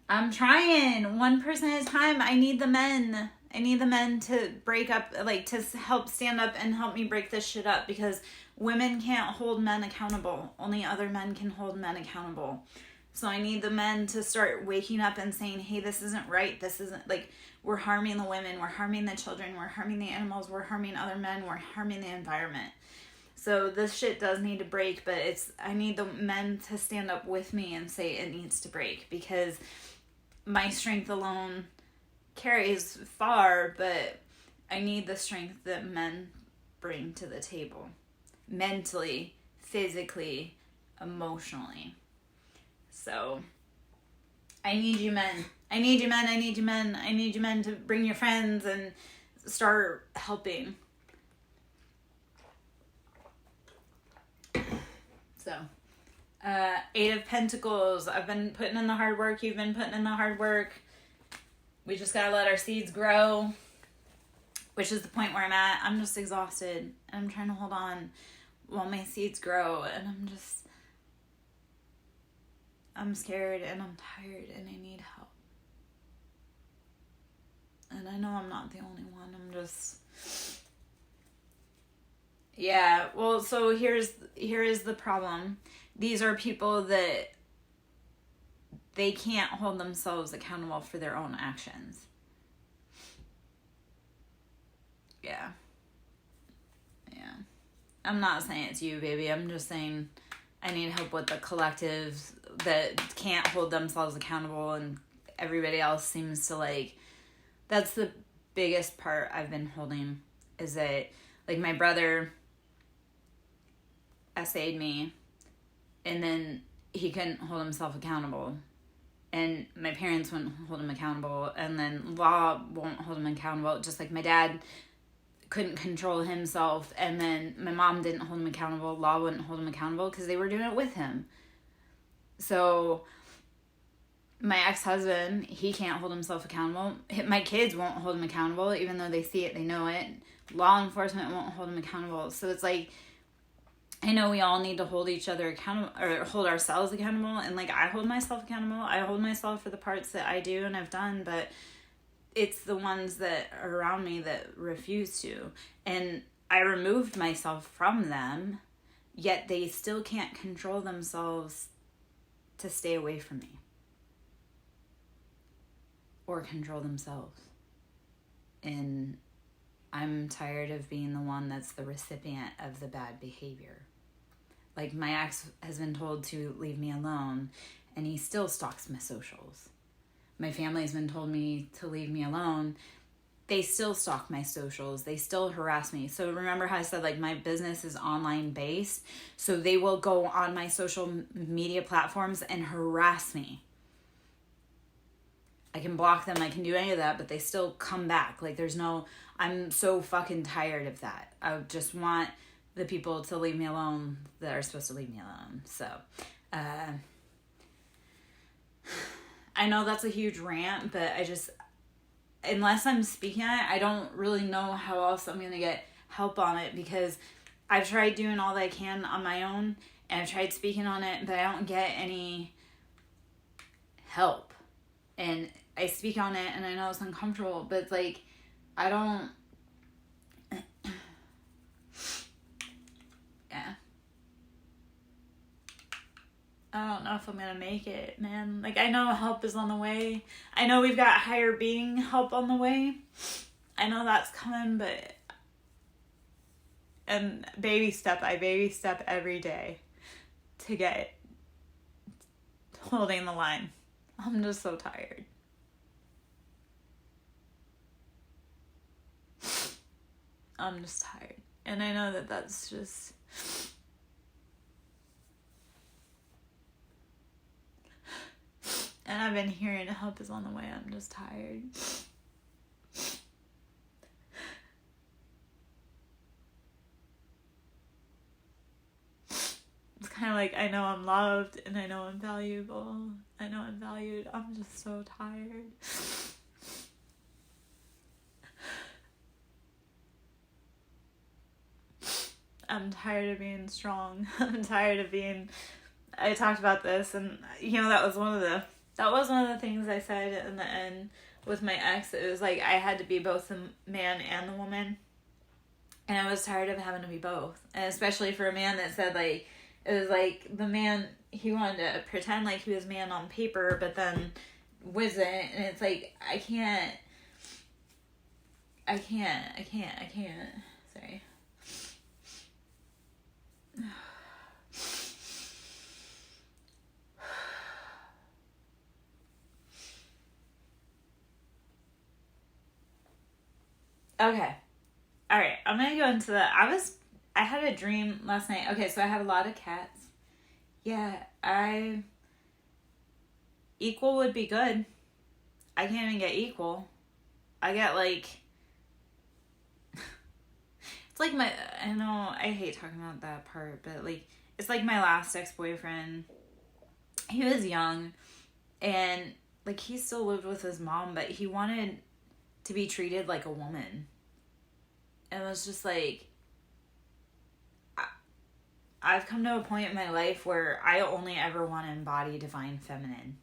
I'm trying one person at a time. I need the men. I need the men to break up, like, to help stand up and help me break this shit up, because women can't hold men accountable. Only other men can hold men accountable. So I need the men to start waking up and saying, hey, this isn't right. This isn't, like, we're harming the women. We're harming the children. We're harming the animals. We're harming other men. We're harming the environment. So this shit does need to break, but I need the men to stand up with me and say it needs to break, because my strength alone carries far, but I need the strength that men bring to the table. Mentally, physically, emotionally. So, I need you men. I need you men. I need you men. I need you men to bring your friends and start helping. So, Eight of Pentacles. I've been putting in the hard work. You've been putting in the hard work. We just gotta let our seeds grow, which is the point where I'm at. I'm just exhausted, and I'm trying to hold on while my seeds grow, and I'm scared, and I'm tired, and I need help. And I know I'm not the only one. Yeah, well, so here is the problem. These are people that they can't hold themselves accountable for their own actions. Yeah. I'm not saying it's you, baby. I'm just saying I need help with the collectives that can't hold themselves accountable, and everybody else seems to, like, that's the biggest part I've been holding, is that, like, my brother essayed me, and then he couldn't hold himself accountable. And my parents wouldn't hold him accountable, and then law won't hold him accountable. Just like my dad couldn't control himself, and then my mom didn't hold him accountable. Law wouldn't hold him accountable because they were doing it with him. So my ex-husband, he can't hold himself accountable. My kids won't hold him accountable, even though they see it, they know it. Law enforcement won't hold him accountable. So it's like, I know we all need to hold each other accountable, or hold ourselves accountable. And, like, I hold myself accountable. I hold myself for the parts that I do and I've done, but it's the ones that are around me that refuse to. And I removed myself from them, yet they still can't control themselves to stay away from me or control themselves. And I'm tired of being the one that's the recipient of the bad behavior. Like, my ex has been told to leave me alone, and he still stalks my socials. My family's been told me to leave me alone. They still stalk my socials. They still harass me. So remember how I said, like, my business is online based? So they will go on my social media platforms and harass me. I can block them. I can do any of that, but they still come back. Like, I'm so fucking tired of that. I just want the people to leave me alone that are supposed to leave me alone. So, I know that's a huge rant, but unless I'm speaking on it, I don't really know how else I'm going to get help on it, because I've tried doing all that I can on my own, and I've tried speaking on it, but I don't get any help. And I speak on it and I know it's uncomfortable, but like, I don't, yeah. I don't know if I'm gonna make it, man. Like, I know help is on the way. I know we've got higher being help on the way. I know that's coming, but... And I baby step every day to get holding the line. I'm just so tired. I'm just tired. And I know that that's just... And I've been hearing help is on the way. I'm just tired. It's kind of like, I know I'm loved and I know I'm valuable. I know I'm valued. I'm just so tired. I'm tired of being strong. I'm tired of being... I talked about this, and that was one of the things I said in the end with my ex. It was like I had to be both the man and the woman, and I was tired of having to be both. And especially for a man that said, like, it was like the man, he wanted to pretend like he was man on paper, but then wasn't. And it's like, I can't. Sorry. Okay. All right. I'm going to go into I had a dream last night. Okay, so I have a lot of cats. Yeah, equal would be good. I can't even get equal. I get like, it's like I know, I hate talking about that part, but like, it's like my last ex-boyfriend. He was young, and like, he still lived with his mom, but he wanted to be treated like a woman. And it was just like, I've come to a point in my life where I only ever want to embody divine feminine.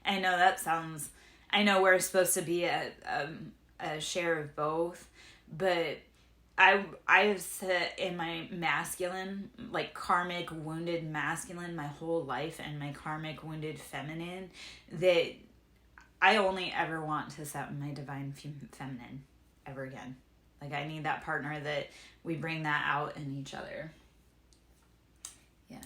I know that sounds, I know we're supposed to be a share of both, but I've set in my masculine, like karmic wounded masculine my whole life, and my karmic wounded feminine, that I only ever want to set my divine feminine ever again. Like, I need that partner that we bring that out in each other. Yeah.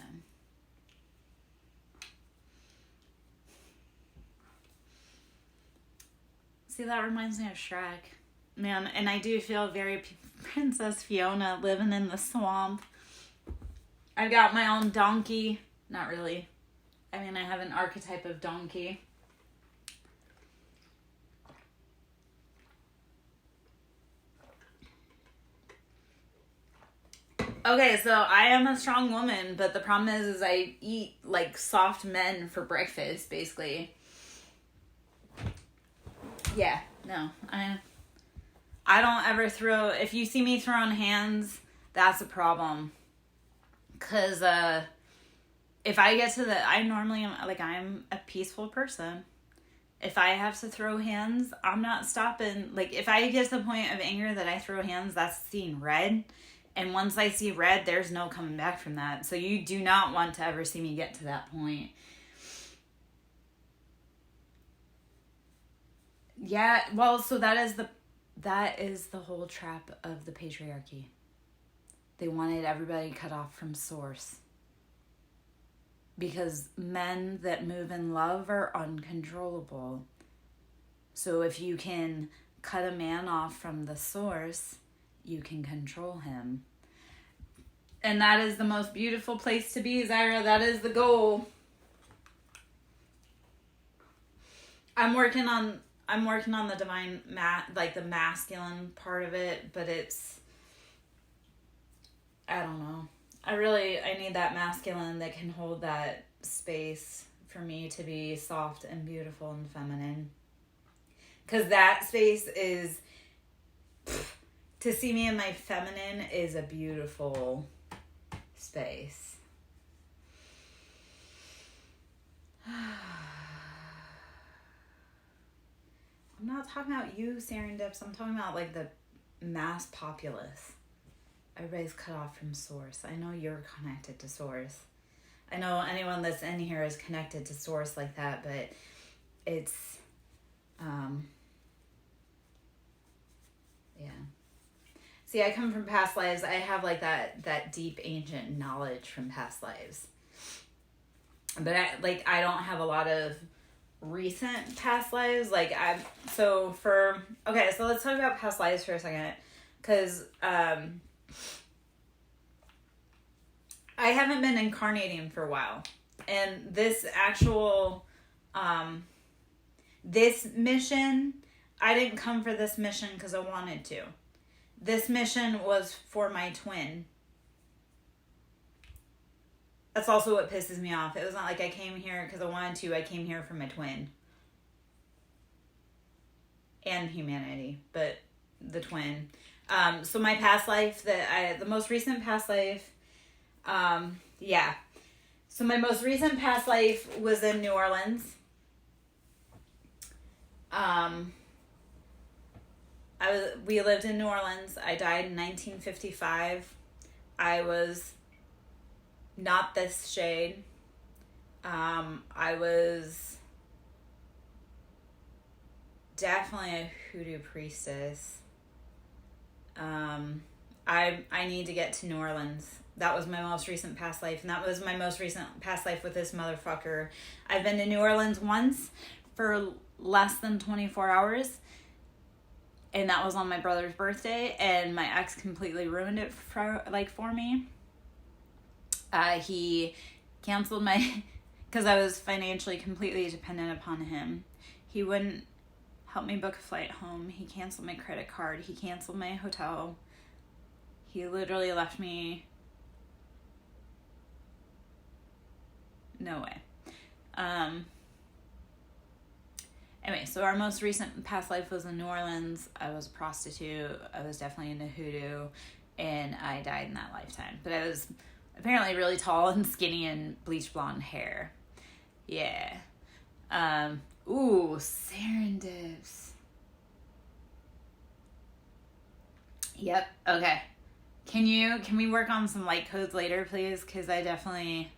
See, that reminds me of Shrek. Man, and I do feel very Princess Fiona living in the swamp. I've got my own donkey. Not really. I mean, I have an archetype of donkey. Okay, so I am a strong woman, but the problem is I eat like soft men for breakfast, basically. Yeah, no, I don't ever throw. If you see me throwing hands, that's a problem. Cause if I get to I normally am like, I'm a peaceful person. If I have to throw hands, I'm not stopping. Like, if I get to the point of anger that I throw hands, that's seeing red. And once I see red, there's no coming back from that. So you do not want to ever see me get to that point. Yeah, well, so that is the whole trap of the patriarchy. They wanted everybody cut off from source. Because men that move in love are uncontrollable. So if you can cut a man off from the source, you can control him. And that is the most beautiful place to be, Zyra. That is the goal. I'm working on the divine like the masculine part of it, but it's, I don't know. I need that masculine that can hold that space for me to be soft and beautiful and feminine. 'Cause that space is, to see me in my feminine is a beautiful space. I'm not talking about you, Serendips. I'm talking about like the mass populace. Everybody's cut off from source. I know you're connected to source. I know anyone that's in here is connected to source like that, but it's, yeah. See, I come from past lives. I have like that deep ancient knowledge from past lives. But I don't have a lot of recent past lives. So let's talk about past lives for a second. Because, I haven't been incarnating for a while. And this actual, this mission, I didn't come for this mission because I wanted to. This mission was for my twin. That's also what pisses me off. It was not like I came here because I wanted to. I came here for my twin. And humanity, but the twin. So my past life, the most recent past life, yeah. So my most recent past life was in New Orleans. We lived in New Orleans. I died in 1955. I was not this shade. I was definitely a hoodoo priestess. I need to get to New Orleans. That was my most recent past life, and that was my most recent past life with this motherfucker. I've been to New Orleans once for less than 24 hours, and that was on my brother's birthday, and my ex completely ruined it for me. He canceled because I was financially completely dependent upon him. He wouldn't help me book a flight home. He canceled my credit card. He canceled my hotel. He literally left me. No way. Anyway, so our most recent past life was in New Orleans. I was a prostitute. I was definitely into hoodoo, and I died in that lifetime. But I was apparently really tall and skinny and bleach blonde hair. Yeah. Ooh, Serendips. Yep. Okay. Can we work on some light codes later, please? Because I definitely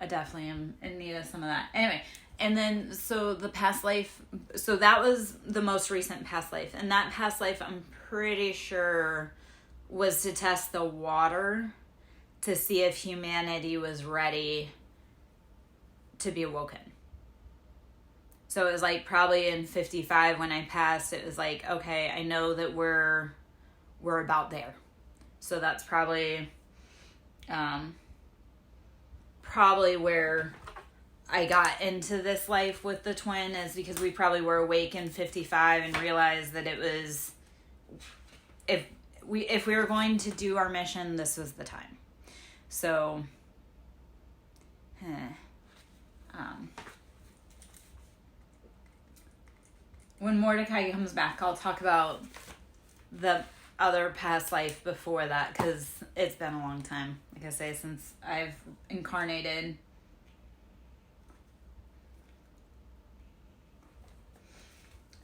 am in need of some of that. Anyway, and then, so the past life, so that was the most recent past life. And that past life, I'm pretty sure, was to test the water to see if humanity was ready to be awoken. So it was like probably in 55 when I passed, it was like, okay, I know that we're about there. So that's probably where I got into this life with the twin, is because we probably were awake in 55 and realized that it was, if we were going to do our mission, this was the time. So, when Mordecai comes back, I'll talk about the other past life before that, because it's been a long time, like I say, since I've incarnated.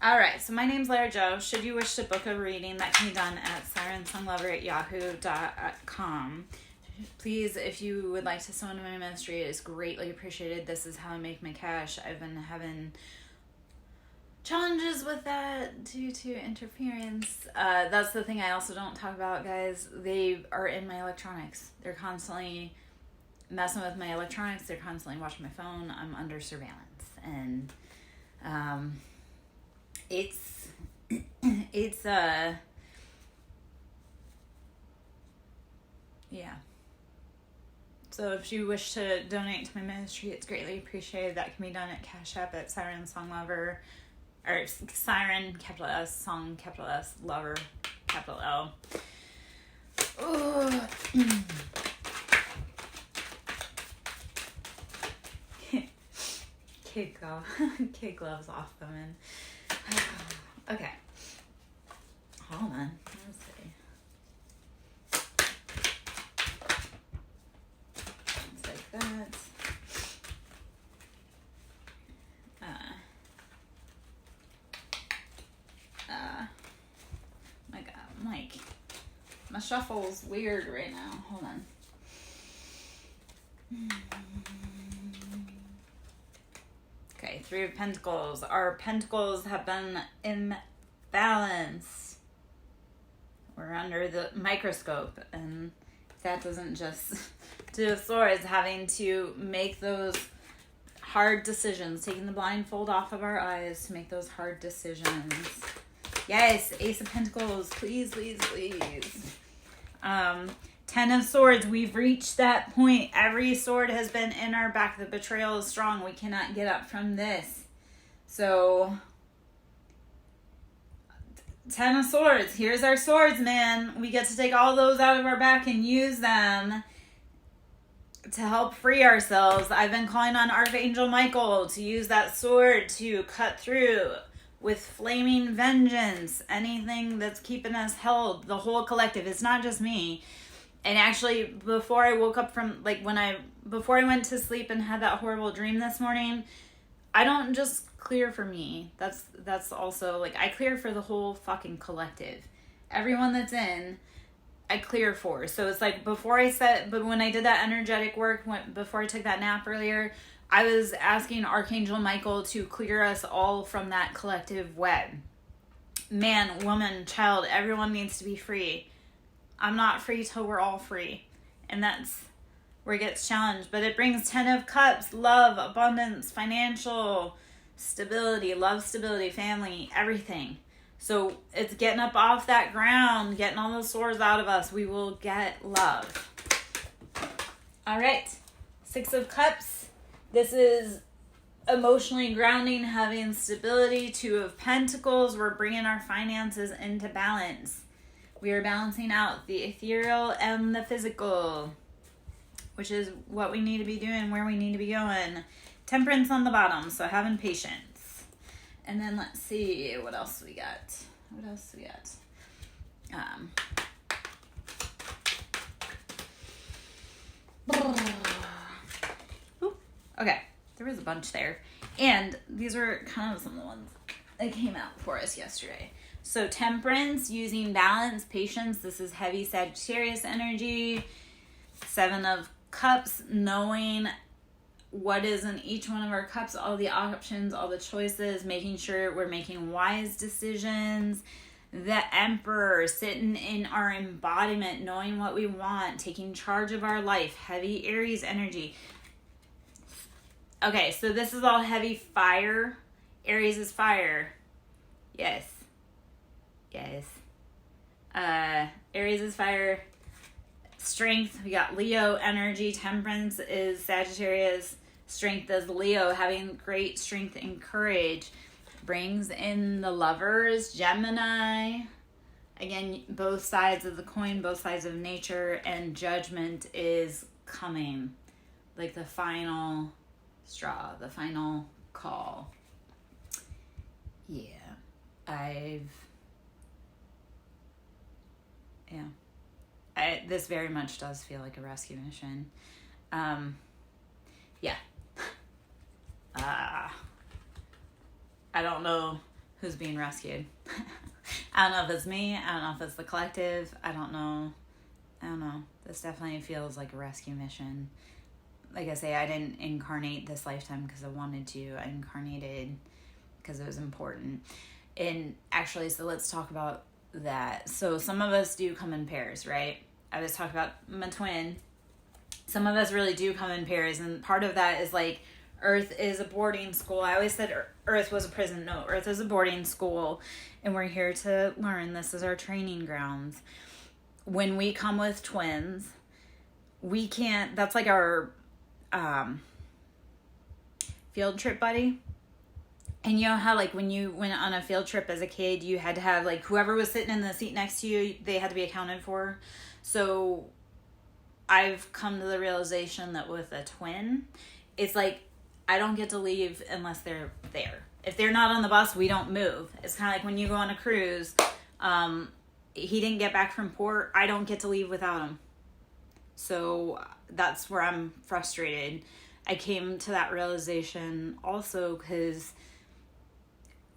Alright, so my name's Lara Jo. Should you wish to book a reading, that can be done at SirenSongLover@yahoo.com. Please, if you would like to sew into my ministry, it is greatly appreciated. This is how I make my cash. I've been having challenges with that due to interference. That's the thing I also don't talk about, guys. They are in my electronics. They're constantly messing with my electronics. They're constantly watching my phone. I'm under surveillance. And it's yeah. So if you wish to donate to my ministry, it's greatly appreciated. That can be done at Cash App at SirenSong Lover, or Siren, capital S, Song, capital S, Lover, capital L. Ooh. Kid gloves off them in. Okay. Hold on. Let's see. It's like that. My shuffle's weird right now. Hold on. Okay, Three of Pentacles. Our pentacles have been imbalanced. We're under the microscope, and that doesn't just do with swords, having to make those hard decisions, taking the blindfold off of our eyes to make those hard decisions. Yes, Ace of Pentacles, please, please, please. 10 of Swords, we've reached that point. Every sword has been in our back. The betrayal is strong. We cannot get up from this. So, 10 of Swords. Here's our swords, man. We get to take all those out of our back and use them to help free ourselves. I've been calling on Archangel Michael to use that sword to cut through with flaming vengeance. Anything that's keeping us held. The whole collective. It's not just me. And actually, before I woke up from, before I went to sleep and had that horrible dream this morning, I don't just clear for me. That's also, I clear for the whole fucking collective. Everyone that's in, I clear for. So it's but when I did that energetic work, before I took that nap earlier, I was asking Archangel Michael to clear us all from that collective web. Man, woman, child, everyone needs to be free. I'm not free till we're all free. And that's where it gets challenged. But it brings 10 of Cups, love, abundance, financial stability, love, stability, family, everything. So it's getting up off that ground, getting all those swords out of us. We will get love. All right. 6 of Cups. This is emotionally grounding, having stability. 2 of Pentacles. We're bringing our finances into balance. We are balancing out the ethereal and the physical, which is what we need to be doing, where we need to be going. Temperance on the bottom, so having patience. And then let's see, what else we got? Okay, there was a bunch there. And these were kind of some of the ones that came out for us yesterday. So Temperance, using balance, patience. This is heavy Sagittarius energy. 7 of Cups, knowing what is in each one of our cups, all the options, all the choices, making sure we're making wise decisions. The Emperor, sitting in our embodiment, knowing what we want, taking charge of our life. Heavy Aries energy. Okay, so this is all heavy fire. Aries is fire. Yes. Aries is fire. Strength, we got Leo energy. Temperance is Sagittarius. Strength is Leo, having great strength and courage. Brings in the Lovers, Gemini. Again, both sides of the coin, both sides of nature. And Judgment is coming. Like the final straw, the final call. This very much does feel like a rescue mission. I don't know who's being rescued. I don't know if it's me. I don't know if it's the collective. I don't know. This definitely feels like a rescue mission. Like I say, I didn't incarnate this lifetime because I wanted to. I incarnated because it was important. And actually, so let's talk about that. So some of us do come in pairs, right? I was talking about my twin. Some of us really do come in pairs, and part of that is Earth is a boarding school. I always said Earth was a prison. No, Earth is a boarding school, and we're here to learn. This is our training grounds. When we come with twins, we can't, that's like our field trip buddy. And you know how when you went on a field trip as a kid, you had to have whoever was sitting in the seat next to you, they had to be accounted for. So I've come to the realization that with a twin, it's I don't get to leave unless they're there. If they're not on the bus, we don't move. It's kind of like when you go on a cruise, he didn't get back from port, I don't get to leave without him. So that's where I'm frustrated. I came to that realization also because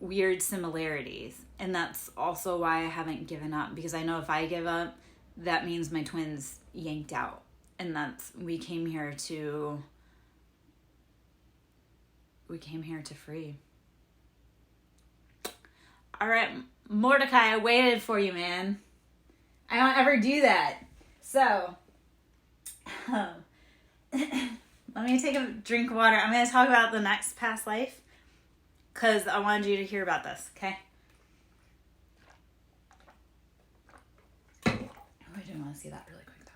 weird similarities. And that's also why I haven't given up. Because I know if I give up, that means my twins yanked out. And we came here to free. All right, Mordecai, I waited for you, man. I don't ever do that. So, let me take a drink of water. I'm going to talk about the next past life because I wanted you to hear about this, okay? Oh, I didn't want to see that really quick, though.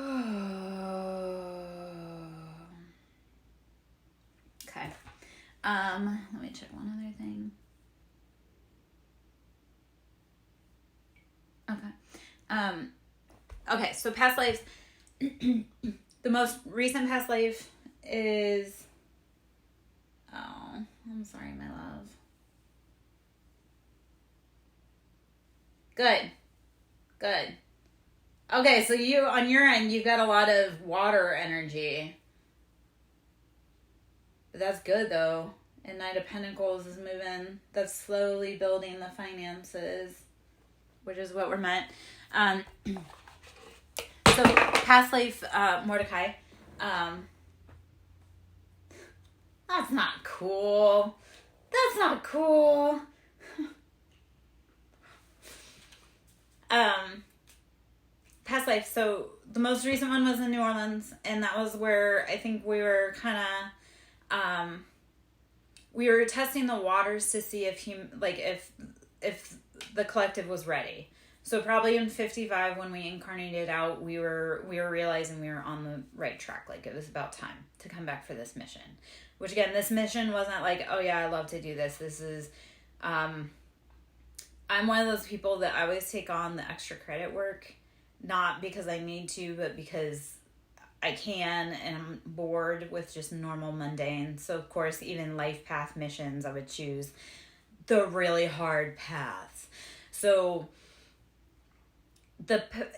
Hold on. Okay. Let me check one other thing. Okay. Okay, so past lives. The most recent past life is... Oh, I'm sorry, my love. Good. Okay, so you, on your end, you've got a lot of water energy. But that's good, though. And Knight of Pentacles is moving. That's slowly building the finances, which is what we're meant. So, past life, Mordecai. That's not cool. Past life. So the most recent one was in New Orleans, and that was where I think we were kind of, we were testing the waters to see if if the collective was ready. So probably in 55, when we incarnated out, we were realizing we were on the right track. Like, it was about time to come back for this mission. Which, again, this mission wasn't like, oh yeah, I love to do this. This is, I'm one of those people that I always take on the extra credit work, not because I need to, but because I can, and I'm bored with just normal mundane. So, of course, even life path missions, I would choose the really hard paths. So,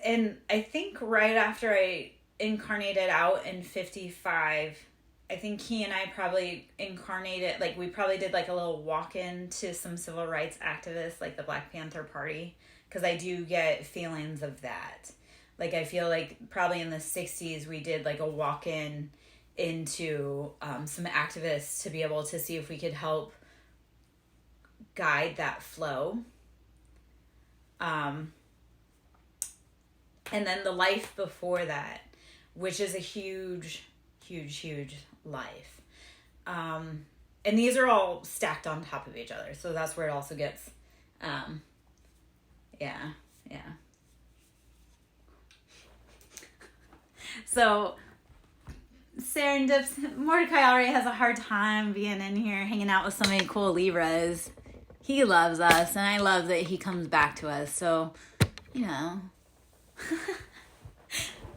and I think right after I incarnated out in 55, I think he and I probably incarnated, like, we probably did like a little walk-in to some civil rights activists, like the Black Panther Party, because I do get feelings of that. Like, I feel like probably in the 60s we did like a walk-in into some activists to be able to see if we could help guide that flow. And then the life before that, which is a huge life. And these are all stacked on top of each other. So that's where it also gets, yeah. So, Serendips, Mordecai already has a hard time being in here, hanging out with so many cool Libras. He loves us, and I love that he comes back to us. So, you know.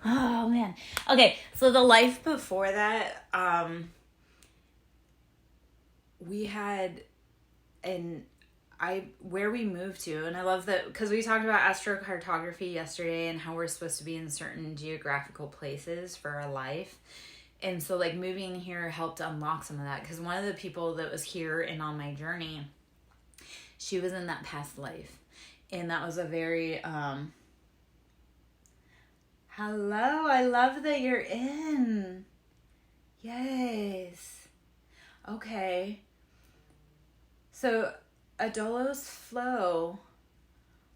Oh, man. Okay, so the life before that, we had where we moved to, and I love that, because we talked about astrocartography yesterday and how we're supposed to be in certain geographical places for our life. And so, like, moving here helped unlock some of that, because one of the people that was here and on my journey, she was in that past life. And that was a very, hello, I love that you're in. Yes. Okay. So, Adolos Flow,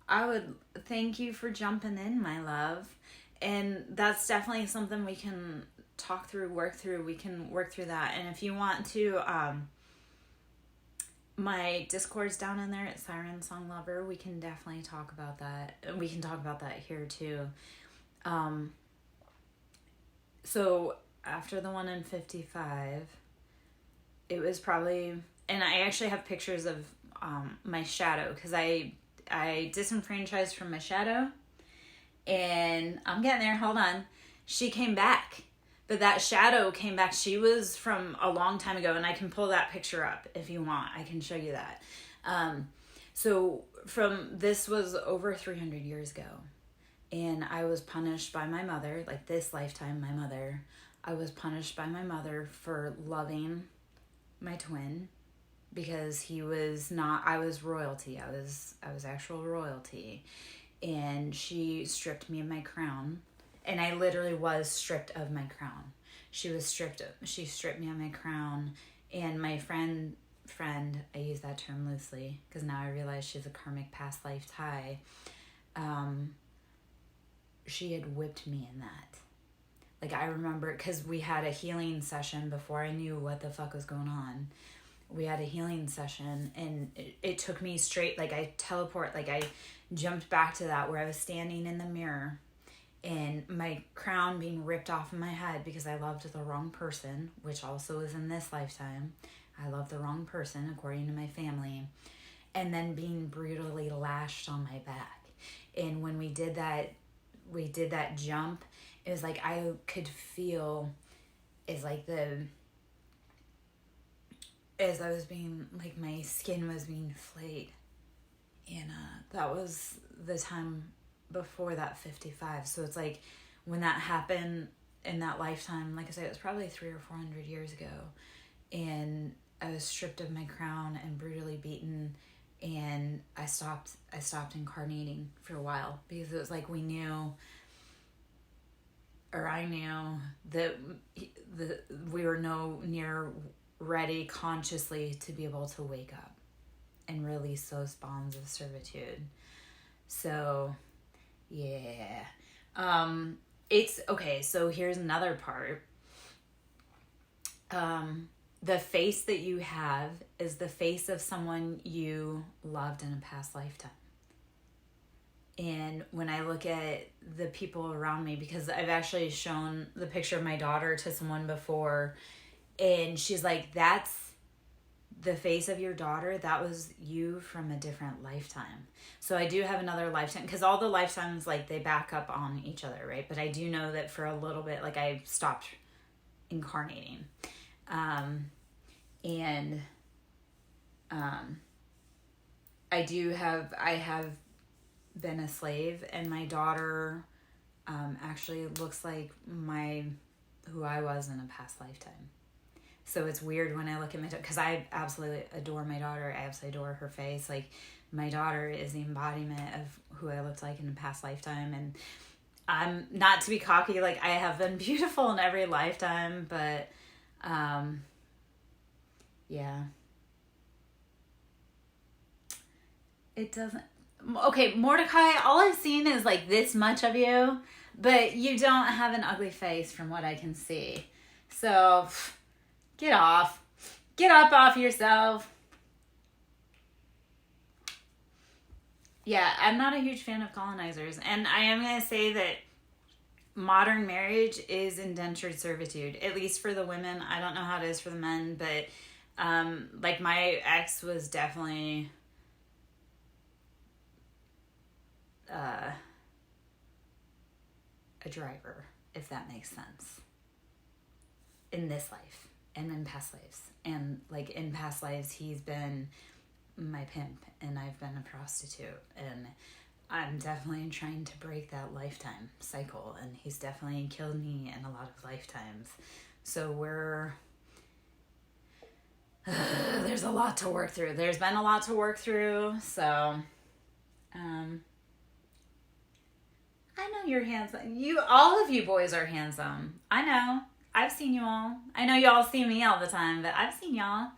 I would thank you for jumping in, my love. And that's definitely something we can talk through, work through. We can work through that. And if you want to, my Discord's down in there at SirenSong Lover. We can definitely talk about that. We can talk about that here too. So after the one in 55, it was probably, and I actually have pictures of my shadow, because I disenfranchised from my shadow, and I'm getting there, hold on. She came back, but that shadow came back. She was from a long time ago, and I can pull that picture up if you want. I can show you that. So this was over 300 years ago, and I was punished by my mother, like this lifetime, my mother. I was punished by my mother for loving my twin, because he was not, I was royalty. I was actual royalty. And she stripped me of my crown. And I literally was stripped of my crown. She stripped me of my crown. And my friend, I use that term loosely because now I realize she's a karmic past life tie. She had whipped me in that. Like, I remember, because we had a healing session before I knew what the fuck was going on. We had a healing session, and it took me straight, like, I jumped back to that where I was standing in the mirror, and my crown being ripped off of my head because I loved the wrong person, which also is in this lifetime. I loved the wrong person, according to my family, and then being brutally lashed on my back. And when we did that jump, it was like I could feel as I was being, like, my skin was being flayed. And that was the time before that 55. So it's like when that happened in that lifetime, like I said, it was probably 300 or 400 years ago. And I was stripped of my crown and brutally beaten. And I stopped incarnating for a while because it was like I knew that we were no near ready consciously to be able to wake up and release those bonds of servitude. So, yeah. It's okay. So here's another part. The face that you have is the face of someone you loved in a past lifetime. And when I look at the people around me, because I've actually shown the picture of my daughter to someone before, and she's like, that's the face of your daughter. That was you from a different lifetime. So I do have another lifetime, because all the lifetimes, like, they back up on each other, right? But I do know that for a little bit, like, I stopped incarnating. I have been a slave, and my daughter actually looks like who I was in a past lifetime. So it's weird when I look at my daughter, because I absolutely adore my daughter. I absolutely adore her face. Like, my daughter is the embodiment of who I looked like in a past lifetime. And I'm not to be cocky, like, I have been beautiful in every lifetime, but yeah. It doesn't... Okay, Mordecai, all I've seen is, like, this much of you, but you don't have an ugly face from what I can see. So, get off. Get up off yourself. Yeah, I'm not a huge fan of colonizers. And I am going to say that modern marriage is indentured servitude, at least for the women. I don't know how it is for the men, but like, my ex was definitely a driver, if that makes sense, in this life and in past lives. And, like, in past lives, he's been my pimp and I've been a prostitute, and I'm definitely trying to break that lifetime cycle, and he's definitely killed me in a lot of lifetimes. So there's a lot to work through. There's been a lot to work through. So, I know you're handsome. All of you boys are handsome. I know. I've seen you all. I know y'all see me all the time, but I've seen y'all.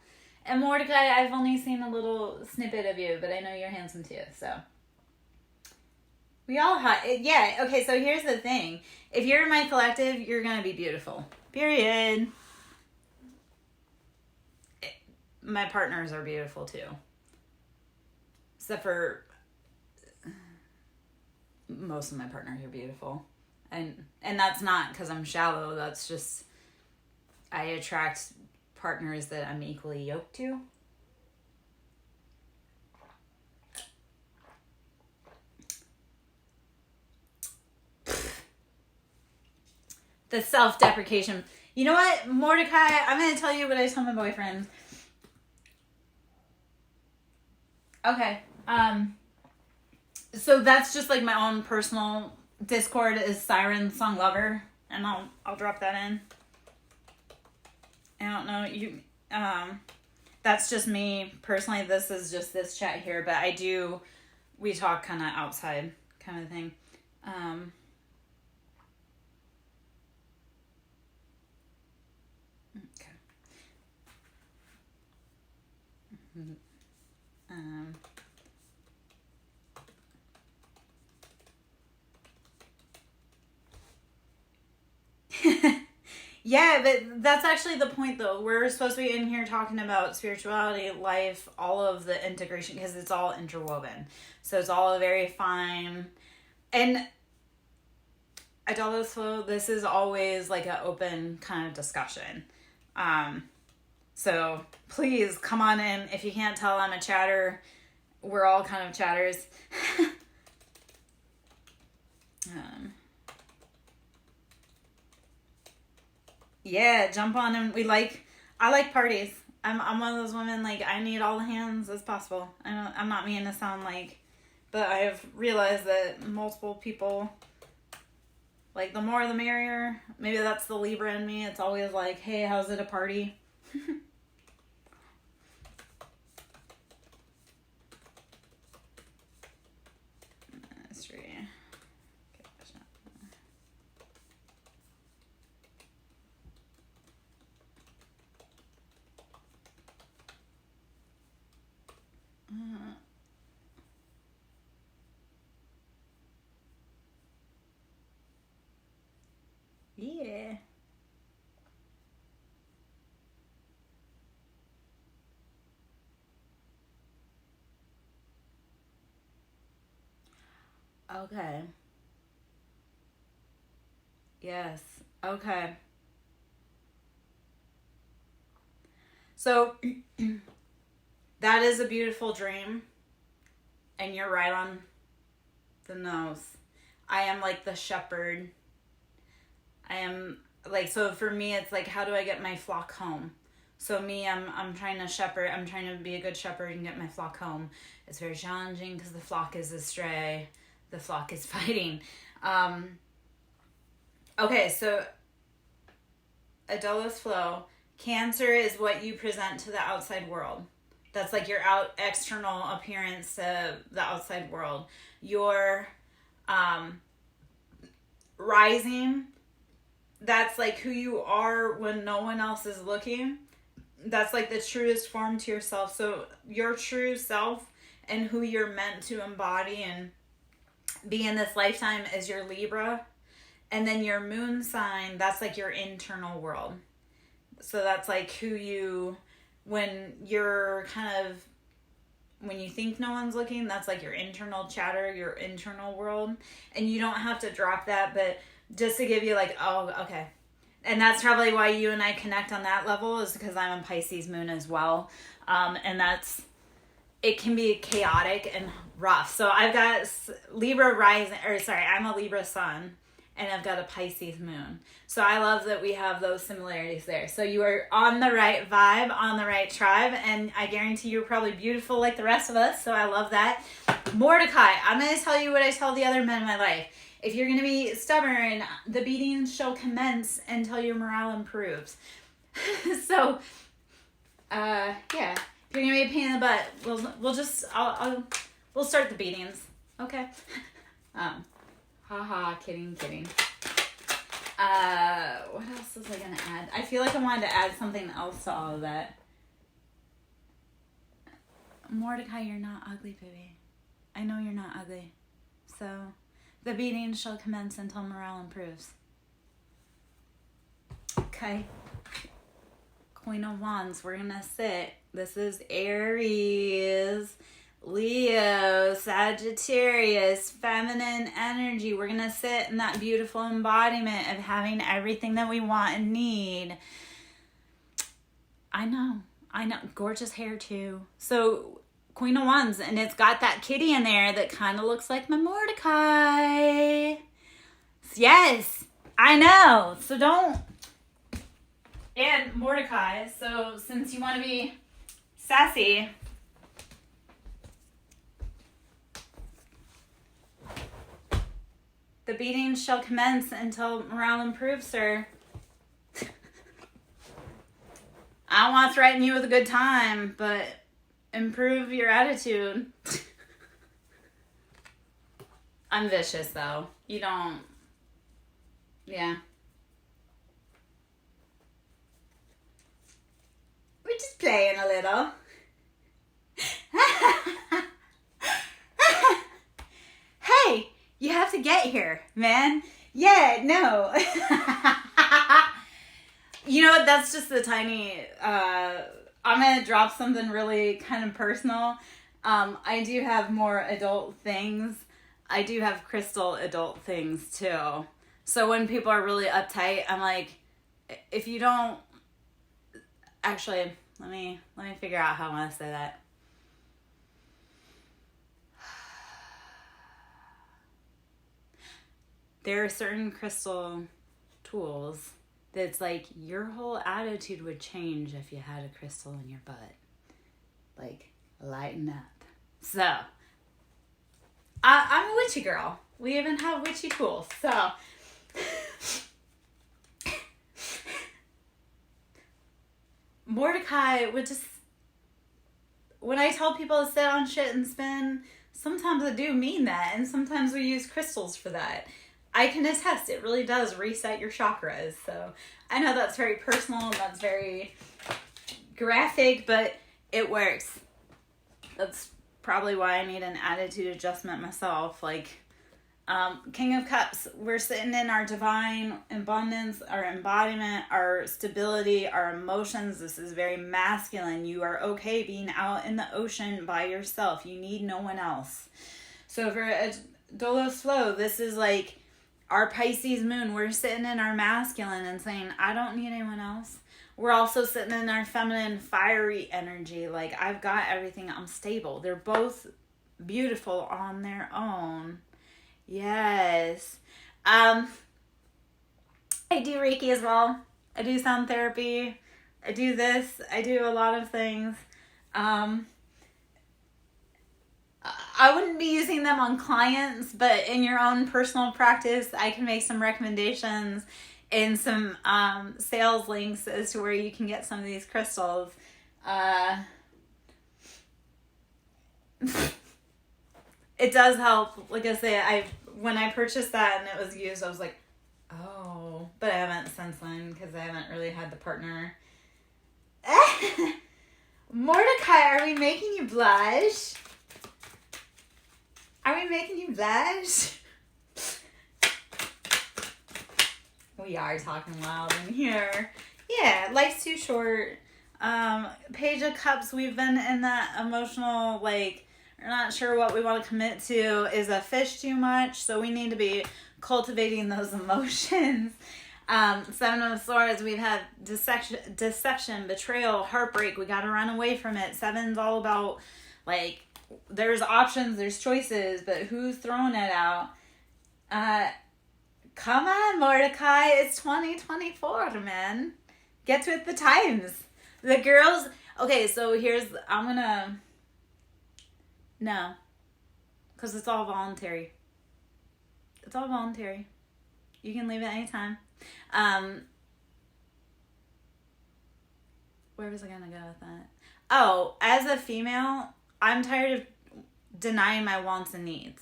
And Mordecai, I've only seen a little snippet of you, but I know you're handsome too, so. We all yeah, okay, so here's the thing. If you're in my collective, you're gonna be beautiful. Period. My partners are beautiful too. Except for most of my partners are beautiful. And that's not because I'm shallow, that's just I attract partners that I'm equally yoked to. The self-deprecation. You know what, Mordecai? I'm going to tell you what I tell my boyfriend. Okay. So that's just, like, my own personal Discord is SirenSong Lover. And I'll drop that in. I don't know. That's just me personally. This is just this chat here, but we talk kind of outside kind of thing. Okay. Yeah, but that's actually the point, though. We're supposed to be in here talking about spirituality, life, all of the integration, because it's all interwoven. So it's all very fine. And Adulthood, this is always like an open kind of discussion. So please come on in. If you can't tell, I'm a chatter. We're all kind of chatters. Yeah, jump on and I like parties. I'm one of those women, like, I need all the hands as possible. I'm not meaning to sound like, but I've realized that multiple people, like, the more the merrier. Maybe that's the Libra in me. It's always like, hey, how's it a party? Yeah. Okay. Yes. Okay. So that is a beautiful dream. And you're right on the nose. I am like the shepherd. I am like, so for me, it's like, how do I get my flock home? So me, I'm trying to shepherd. I'm trying to be a good shepherd and get my flock home. It's very challenging because the flock is astray. The flock is fighting. Okay, so Adulthood flow. Cancer is what you present to the outside world. That's like your external appearance to the outside world. Your rising, that's like who you are when no one else is looking. That's like the truest form to yourself. So your true self and who you're meant to embody and be in this lifetime is your Libra. And then your moon sign, that's like your internal world. So that's like who you, when you're kind of, when you think no one's looking, that's like your internal chatter, your internal world. And you don't have to drop that, but just to give you like, oh, okay. And that's probably why you and I connect on that level, is because I'm a Pisces moon as well. And it can be chaotic and rough. So I've got Libra rising, I'm a Libra sun. And I've got a Pisces moon. So I love that we have those similarities there. So you are on the right vibe, on the right tribe, and I guarantee you're probably beautiful like the rest of us, so I love that. Mordecai, I'm going to tell you what I tell the other men in my life. If you're going to be stubborn, the beatings shall commence until your morale improves. So, yeah. If you're going to be a pain in the butt, we'll start the beatings. Okay? Haha, kidding. What else was I going to add? I feel like I wanted to add something else to all of that. Mordecai, you're not ugly, baby. I know you're not ugly. So, the beating shall commence until morale improves. Okay. Queen of Wands, we're going to sit. This is Aries, Leo, Sagittarius, feminine energy. We're going to sit in that beautiful embodiment of having everything that we want and need. I know. Gorgeous hair too. So, Queen of Wands, and it's got that kitty in there that kind of looks like my Mordecai. Yes, I know. So don't. And Mordecai, so since you want to be sassy, the beating shall commence until morale improves, sir. I don't want to threaten you with a good time, but improve your attitude. I'm vicious, though. You don't... Yeah. We're just playing a little. Hey, you have to get here, man. Yeah, no. You know what? That's just the tiny... I'm going to drop something really kind of personal. I do have more adult things. I do have crystal adult things, too. So when people are really uptight, I'm like, if you don't... Actually, let me figure out how I want to say that. There are certain crystal tools that's like your whole attitude would change if you had a crystal in your butt. Like, lighten up. So, I'm a witchy girl. We even have witchy tools. So, Mordecai would just... When I tell people to sit on shit and spin, sometimes I do mean that. And sometimes we use crystals for that. I can attest, it really does reset your chakras. So I know that's very personal and that's very graphic, but it works. That's probably why I need an attitude adjustment myself. Like, King of Cups, we're sitting in our divine abundance, our embodiment, our stability, our emotions. This is very masculine. You are okay being out in the ocean by yourself. You need no one else. So for a Dolos flow, this is like our Pisces moon. We're sitting in our masculine and saying, I don't need anyone else. We're also sitting in our feminine, fiery energy. Like, I've got everything. I'm stable. They're both beautiful on their own. Yes. I do Reiki as well. I do sound therapy. I do this. I do a lot of things. I wouldn't be using them on clients, but in your own personal practice, I can make some recommendations and some sales links as to where you can get some of these crystals. It does help. Like I say, when I purchased that and it was used, I was like, oh. But I haven't since then because I haven't really had the partner. Mordecai, are we making you blush? Are we making you blush? We are talking loud in here. Yeah, life's too short. Page of Cups, we've been in that emotional, like, we're not sure what we want to commit to. Is a fish too much? So we need to be cultivating those emotions. Seven of Swords, we've had deception, betrayal, heartbreak. We got to run away from it. Seven's all about, like, there's options, there's choices, but who's throwing it out? Come on, Mordecai. It's 2024, man. Get with the times. The girls... Okay, so No. Because it's all voluntary. It's all voluntary. You can leave at any time. Where was I going to go with that? Oh, as a female, I'm tired of denying my wants and needs.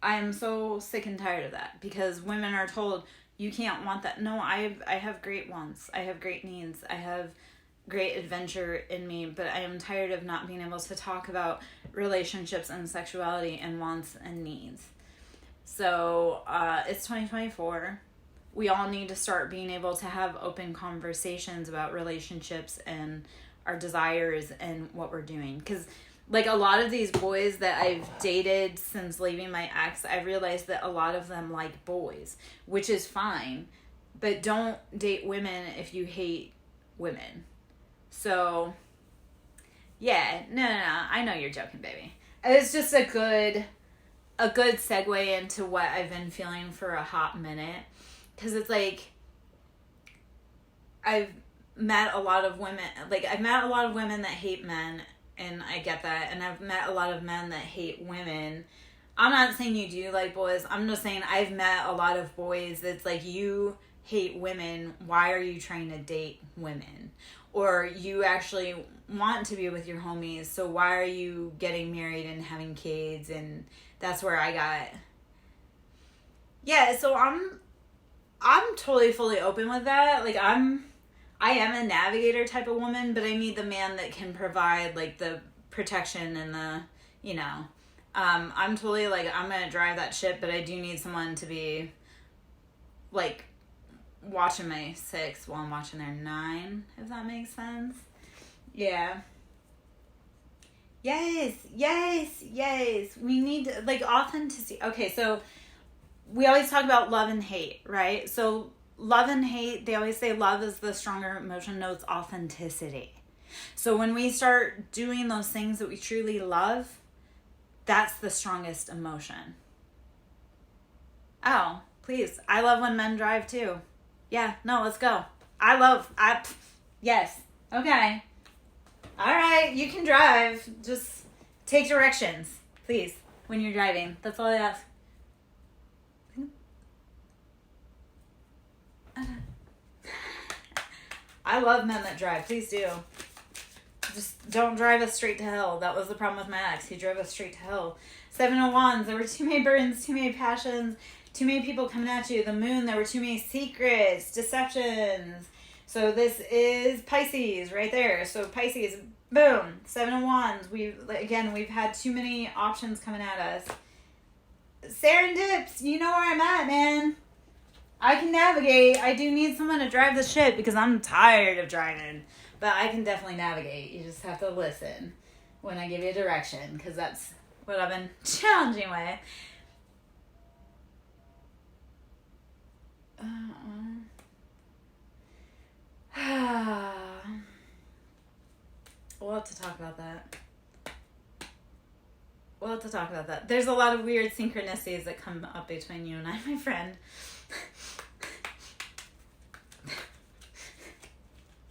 I am so sick and tired of that because women are told you can't want that. No, I have great wants. I have great needs. I have great adventure in me, but I am tired of not being able to talk about relationships and sexuality and wants and needs. So it's 2024. We all need to start being able to have open conversations about relationships and our desires and what we're doing. Because like a lot of these boys that I've dated since leaving my ex, I realized that a lot of them like boys, which is fine. But don't date women if you hate women. So, yeah, no, I know you're joking, baby. It's just a good segue into what I've been feeling for a hot minute. Because it's like, I've met a lot of women that hate men, and I get that. And I've met a lot of men that hate women. I'm not saying you do like boys. I'm just saying I've met a lot of boys that's like, you hate women, why are you trying to date women? Or you actually want to be with your homies, so why are you getting married and having kids? And that's where I got... Yeah, so I'm totally fully open with that. Like, I am a navigator type of woman, but I need the man that can provide, like, the protection and the, you know... I'm totally, like, I'm gonna drive that ship, but I do need someone to be, like, watching my 6 while I'm watching their 9, if that makes sense. Yeah. Yes. We need, like, authenticity. Okay, so we always talk about love and hate, right? So love and hate, they always say love is the stronger emotion. No, it's authenticity. So when we start doing those things that we truly love, that's the strongest emotion. Oh, please. I love when men drive too. Yeah, no, let's go. Yes. Okay. All right, you can drive. Just take directions, please, when you're driving. That's all I ask. I love men that drive. Please do. Just don't drive us straight to hell. That was the problem with my ex. He drove us straight to hell. 701s. There were too many burdens, too many passions, too many people coming at you. The moon. There were too many secrets, deceptions. So this is Pisces right there. So Pisces, boom. 701s. We've had too many options coming at us. Serendips. You know where I'm at, man. I can navigate. I do need someone to drive the ship because I'm tired of driving. But I can definitely navigate. You just have to listen when I give you a direction, because that's what I've been challenging with. We'll have to talk about that. There's a lot of weird synchronicities that come up between you and I, my friend.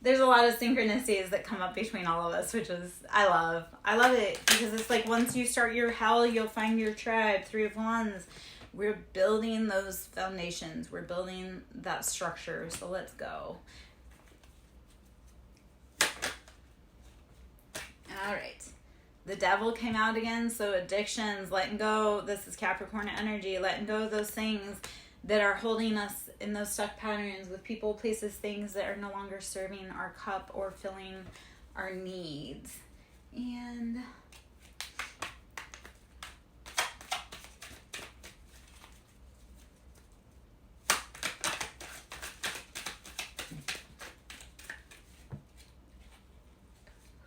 There's a lot of synchronicities that come up between all of us, which is, I love it, because it's like once you start your hell, you'll find your tribe. 3 of Wands. We're building those foundations. We're building that structure. So let's go. All right. The devil came out again. So addictions, letting go. This is Capricorn energy. Letting go of those things that are holding us in those stuck patterns with people, places, things that are no longer serving our cup or filling our needs. And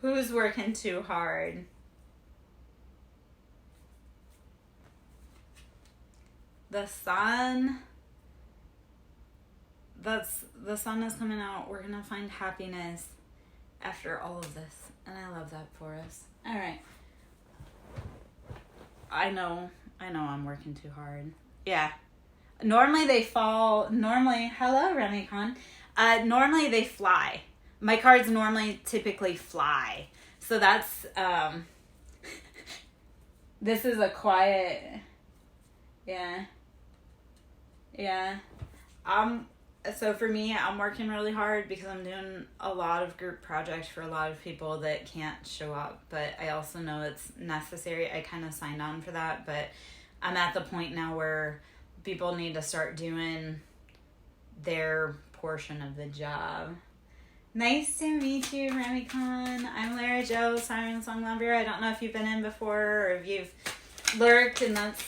who's working too hard? The sun. The sun is coming out. We're gonna find happiness after all of this, and I love that for us. All right. I know I'm working too hard. Yeah. Normally they fall. Hello, Remicon. Normally they fly. My cards typically fly. So that's this is a quiet. Yeah. So for me, I'm working really hard because I'm doing a lot of group projects for a lot of people that can't show up. But I also know it's necessary. I kind of signed on for that. But I'm at the point now where people need to start doing their portion of the job. Nice to meet you, Remicon. I'm Lara Jo, SirenSong lover. I don't know if you've been in before or if you've lurked, and that's...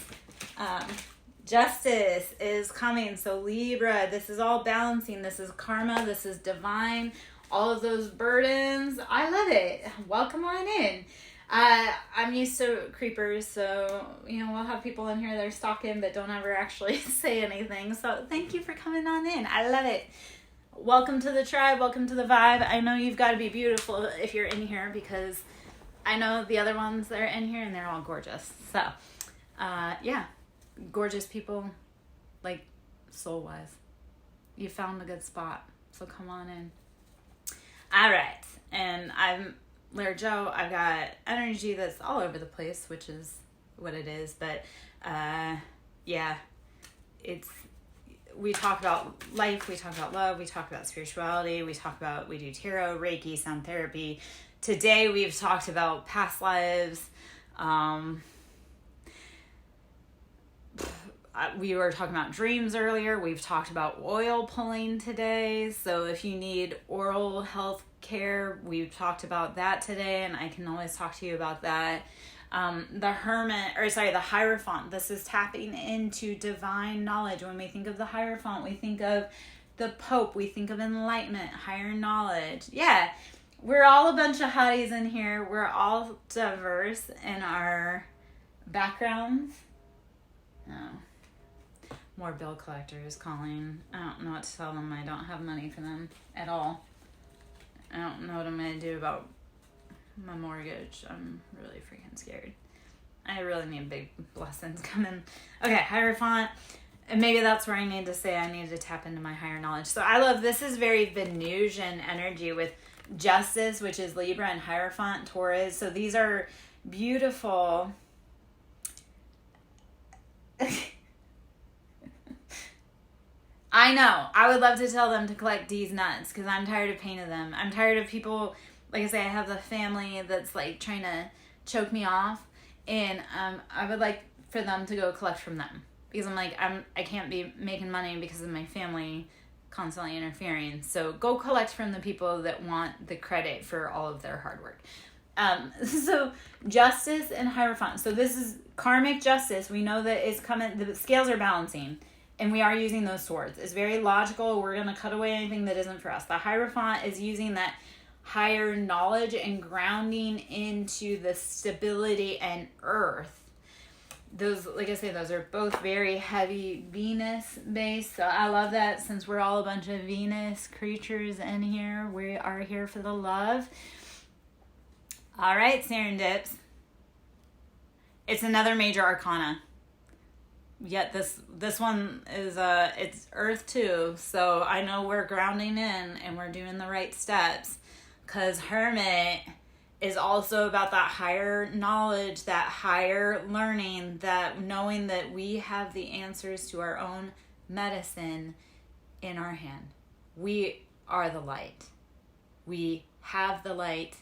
Justice is coming. So Libra, this is all balancing. This is karma. This is divine. All of those burdens. I love it. Welcome on in. I'm used to creepers, so, we'll have people in here that are stalking but don't ever actually say anything. So thank you for coming on in. I love it. Welcome to the tribe. Welcome to the vibe. I know you've got to be beautiful if you're in here, because I know the other ones that are in here and they're all gorgeous. So, yeah. Gorgeous people, like soul wise. You found a good spot, so come on in. All right, and I'm Lara Jo. I've got energy that's all over the place, which is what it is. But yeah, it's we talk about life, we talk about love, we talk about spirituality, we do tarot, Reiki, sound therapy. Today we've talked about past lives. We were talking about dreams earlier. We've talked about oil pulling today. So if you need oral health care, we've talked about that today, and I can always talk to you about that. The Hierophant. This is tapping into divine knowledge. When we think of the Hierophant, we think of the Pope. We think of enlightenment, higher knowledge. Yeah, we're all a bunch of hotties in here. We're all diverse in our backgrounds. Oh. More bill collectors calling. I don't know what to tell them. I don't have money for them at all. I don't know what I'm going to do about my mortgage. I'm really freaking scared. I really need big blessings coming. Okay, Hierophant. And maybe that's where I need to say I need to tap into my higher knowledge. So I love, this is very Venusian energy with Justice, which is Libra, and Hierophant, Taurus. So these are beautiful. I know. I would love to tell them to collect these nuts because I'm tired of pain of them. I'm tired of people, like I say, I have the family that's like trying to choke me off, and I would like for them to go collect from them because I'm like, I can't be making money because of my family constantly interfering. So go collect from the people that want the credit for all of their hard work. So Justice and Hierophant. So this is karmic justice. We know that it's coming, the scales are balancing. And we are using those swords. It's very logical. We're going to cut away anything that isn't for us. The Hierophant is using that higher knowledge and grounding into the stability and earth. Those, like I say, those are both very heavy Venus based. So I love that since we're all a bunch of Venus creatures in here. We are here for the love. All right, Serendips. It's another major arcana. Yet this one is it's earth too, so I know we're grounding in and we're doing the right steps, because Hermit is also about that higher knowledge, that higher learning, that knowing that we have the answers to our own medicine in our hand. We are the light. We have the light.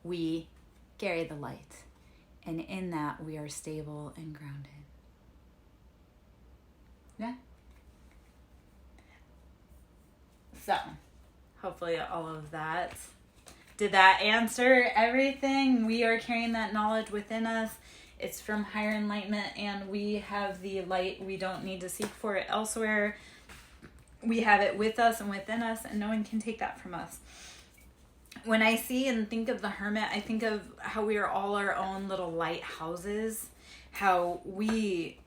We carry the light, and in that we are stable and grounded. Yeah. So, hopefully all of that. Did that answer everything? We are carrying that knowledge within us. It's from higher enlightenment, and we have the light. We don't need to seek for it elsewhere. We have it with us and within us, and no one can take that from us. When I see and think of the Hermit, I think of how we are all our own little lighthouses, how we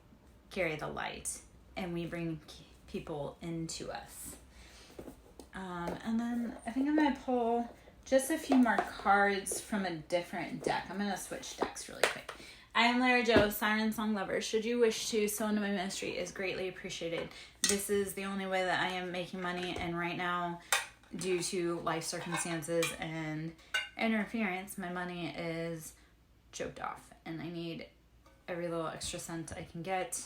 carry the light. And we bring people into us. And then I think I'm going to pull just a few more cards from a different deck. I'm going to switch decks really quick. I am Lara Jo, SirenSong lover. Should you wish to sow into my ministry, is greatly appreciated. This is the only way that I am making money. And right now, due to life circumstances and interference, my money is choked off. And I need every little extra cent I can get.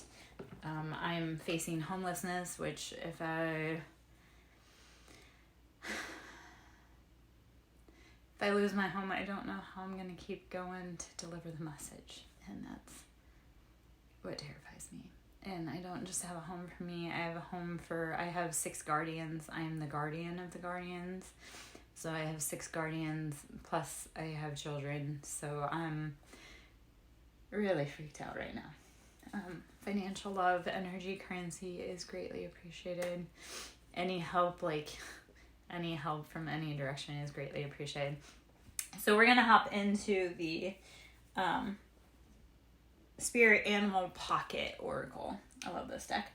I'm facing homelessness, which if I lose my home, I don't know how I'm going to keep going to deliver the message. And that's what terrifies me. And I don't just have a home for me. I have 6 guardians. I am the guardian of the guardians. So I have 6 guardians, plus I have children. So I'm really freaked out right now. Financial love, energy, currency is greatly appreciated. Any help from any direction is greatly appreciated. So we're going to hop into the Spirit Animal Pocket Oracle. I love this deck.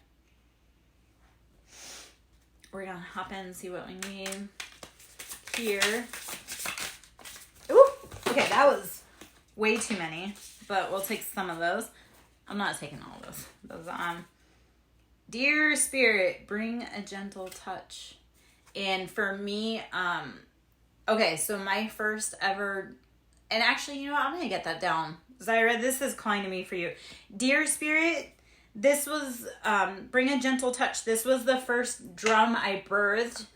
We're going to hop in and see what we need here. Ooh, okay, that was way too many, but we'll take some of those. I'm not taking all of those. Dear Spirit, bring a gentle touch. And for me, okay, so my first ever, and actually, you know what? I'm going to get that down. Zyra, this is calling to me for you. Dear Spirit, this was, Bring a Gentle Touch. This was the first drum I birthed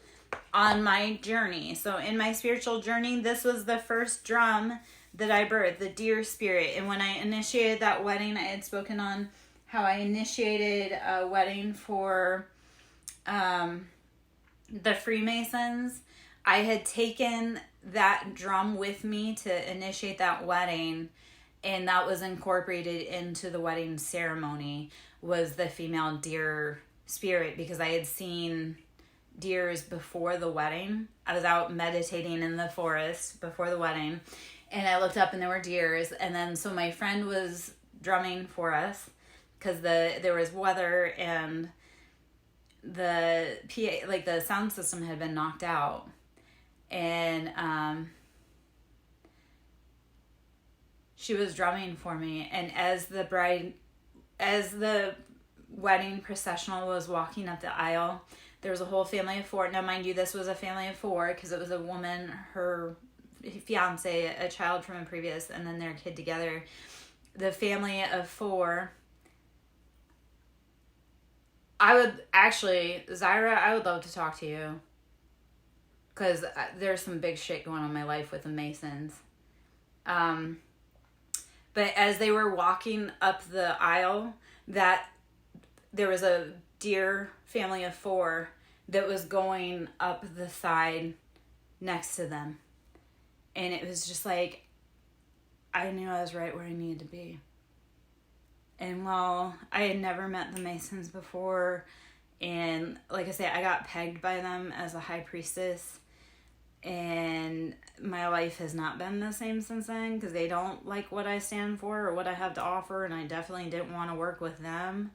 on my journey. So in my spiritual journey, this was the first drum that I birthed, the deer spirit. And when I initiated that wedding, I had spoken on how I initiated a wedding for the Freemasons. I had taken that drum with me to initiate that wedding, and that was incorporated into the wedding ceremony, was the female deer spirit, because I had seen deers before the wedding. I was out meditating in the forest before the wedding, and I looked up and there were deers. And then so my friend was drumming for us because there was weather, and the PA, like the sound system, had been knocked out. And she was drumming for me, and as the wedding processional was walking up the aisle, there was a whole family of 4. Now, mind you, this was a family of 4 because it was a woman, her fiance, a child from a previous, and then their kid together. The family of 4. Zyra, I would love to talk to you, because there's some big shit going on in my life with the Masons. But as they were walking up the aisle, that there was a deer family of 4 that was going up the side next to them. And it was just like, I knew I was right where I needed to be. And while I had never met the Masons before, and like I say, I got pegged by them as a high priestess, and my life has not been the same since then, because they don't like what I stand for or what I have to offer, and I definitely didn't want to work with them.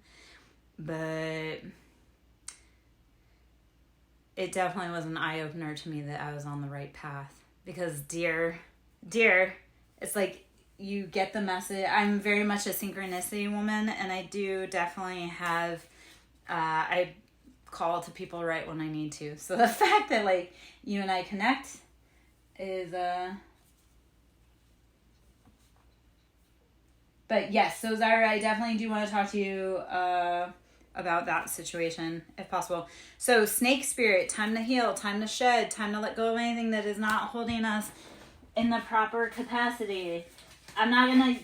But it definitely was an eye-opener to me that I was on the right path, because deer, it's like, you get the message. I'm very much a synchronicity woman, and I do definitely have, I call to people right when I need to. So the fact that like you and I connect is, but yes, so Zyra, I definitely do want to talk to you, about that situation, if possible. So snake spirit, time to heal, time to shed, time to let go of anything that is not holding us in the proper capacity. I'm not gonna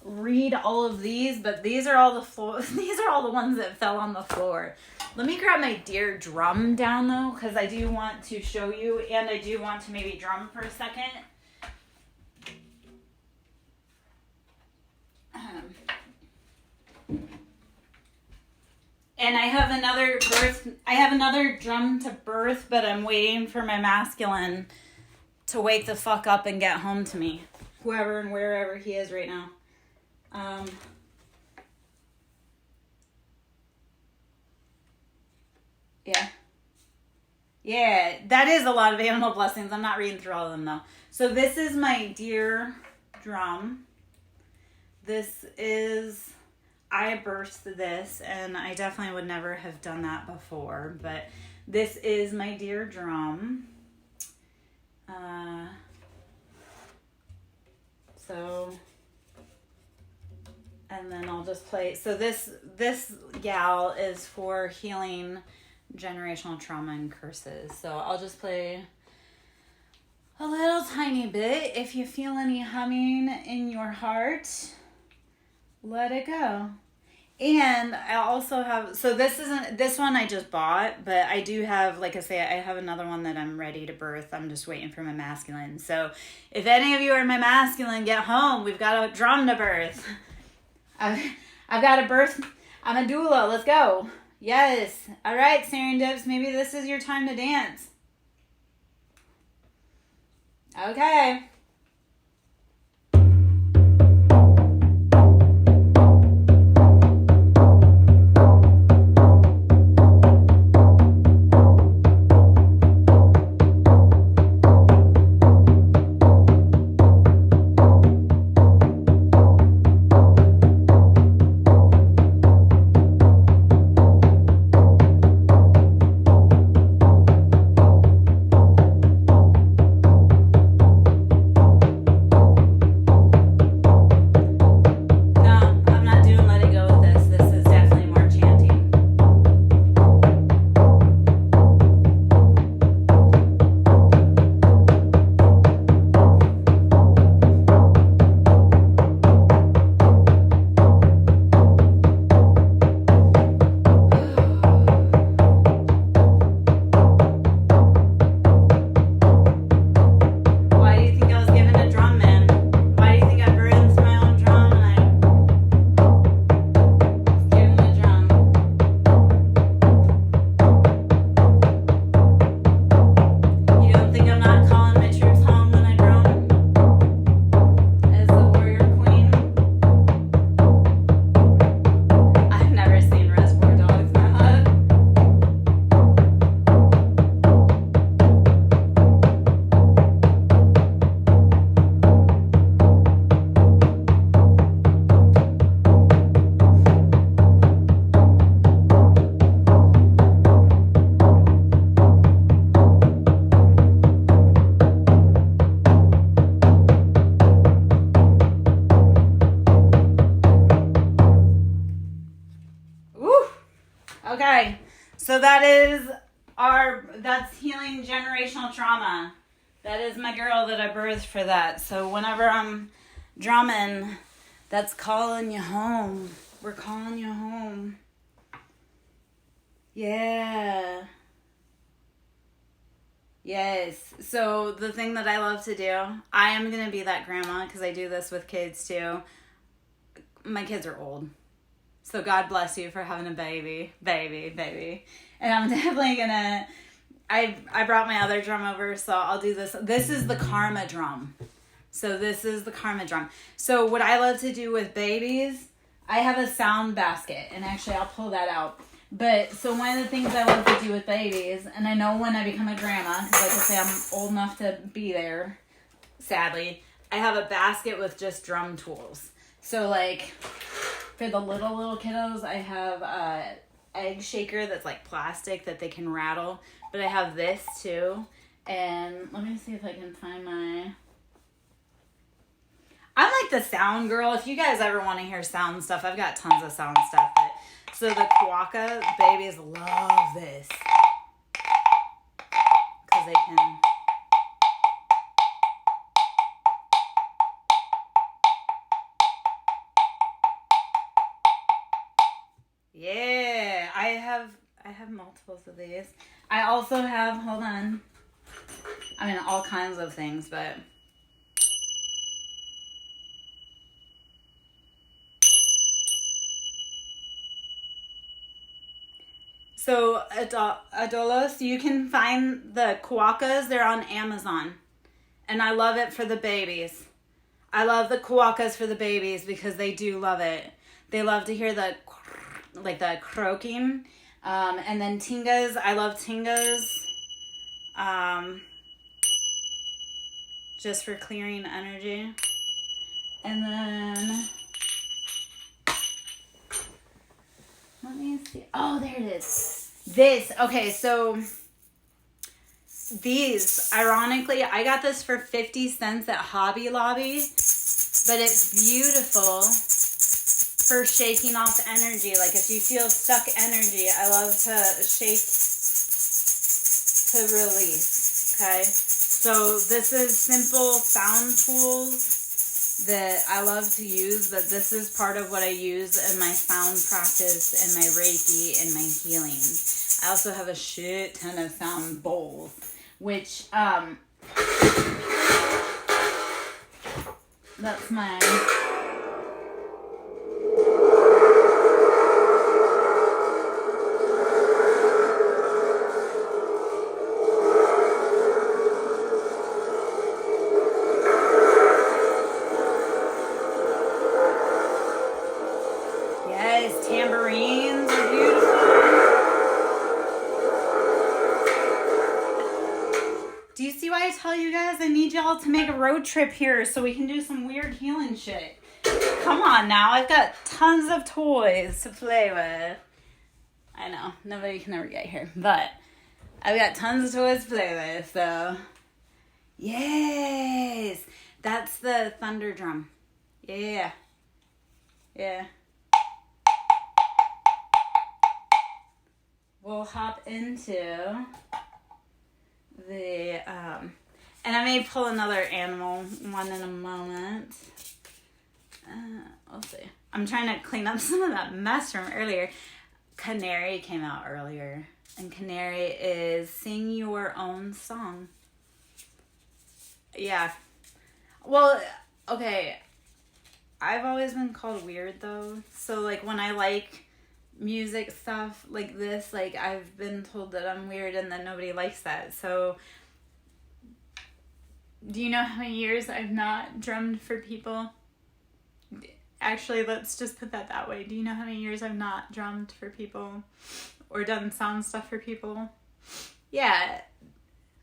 read all of these, but these are all these are all the ones that fell on the floor. Let me grab my deer drum down though, because I do want to show you, and I do want to maybe drum for a second. And I have another drum to birth, but I'm waiting for my masculine to wake the fuck up and get home to me. Whoever and wherever he is right now. Yeah, that is a lot of animal blessings. I'm not reading through all of them though. So this is my deer drum. I birthed this, and I definitely would never have done that before, but this is my deer drum. And then I'll just play. So this gal is for healing generational trauma and curses. So I'll just play a little tiny bit. If you feel any humming in your heart, let it go. And I also have, so this one I just bought, but I do have, like I say, I have another one that I'm ready to birth. I'm just waiting for my masculine. So if any of you are my masculine, get home. We've got a drum to birth. I've got a birth. I'm a doula. Let's go. Yes. All right, Serendips. Maybe this is your time to dance. Okay. that's healing generational trauma. That is my girl that I birthed for that. So whenever I'm drumming, that's calling you home. We're calling you home. Yeah. Yes. So the thing that I love to do, I am going to be that grandma because I do this with kids too. My kids are old. So God bless you for having a baby. And I'm definitely going to, I brought my other drum over, so I'll do this. This is the karma drum. So So what I love to do with babies, I have a sound basket. And actually, I'll pull that out. But, so one of the things I love to do with babies, and I know when I become a grandma, because like I say, I'm old enough to be there, sadly, I have a basket with just drum tools. So, like, for the little kiddos, I have a egg shaker that's like plastic that they can rattle. But I have this too. And let me see if I can find my... I'm like the sound girl. If you guys ever want to hear sound stuff, I've got tons of sound stuff. So the Kwaka babies love this. Because they can... Yeah, I have multiples of these. I also have, hold on. I mean, all kinds of things, but... So, Adolos, you can find the Kwakas. They're on Amazon. And I love it for the babies. I love the Kwakas for the babies because they do love it. They love to hear the croaking. And then tingas. I love tingas. Just for clearing energy. And then... Let me see. Oh, there it is. This. Okay, so these, ironically, I got this for 50 cents at Hobby Lobby, but it's beautiful for shaking off energy. Like if you feel stuck energy, I love to shake to release. Okay, so this is simple sound tools that I love to use, but this is part of what I use in my sound practice and my Reiki and my healing. I also have a shit ton of sound bowls, which, that's mine. Tambourines are beautiful. Do you see why I tell you guys I need y'all to make a road trip here so we can do some weird healing shit? Come on now, I've got tons of toys to play with. I know, nobody can ever get here, but I've got tons of toys to play with, so... Yes! That's the thunder drum. Yeah. Yeah. We'll hop into the, and I may pull another animal one in a moment. We'll see. I'm trying to clean up some of that mess from earlier. Canary came out earlier, and Canary is sing your own song. Yeah. Well, okay. I've always been called weird, though. So, like, when I like music stuff like this, like I've been told that I'm weird and that nobody likes that. So do you know how many years I've not drummed for people? Actually, let's just put that way. Do you know how many years I've not drummed for people or done sound stuff for people? Yeah,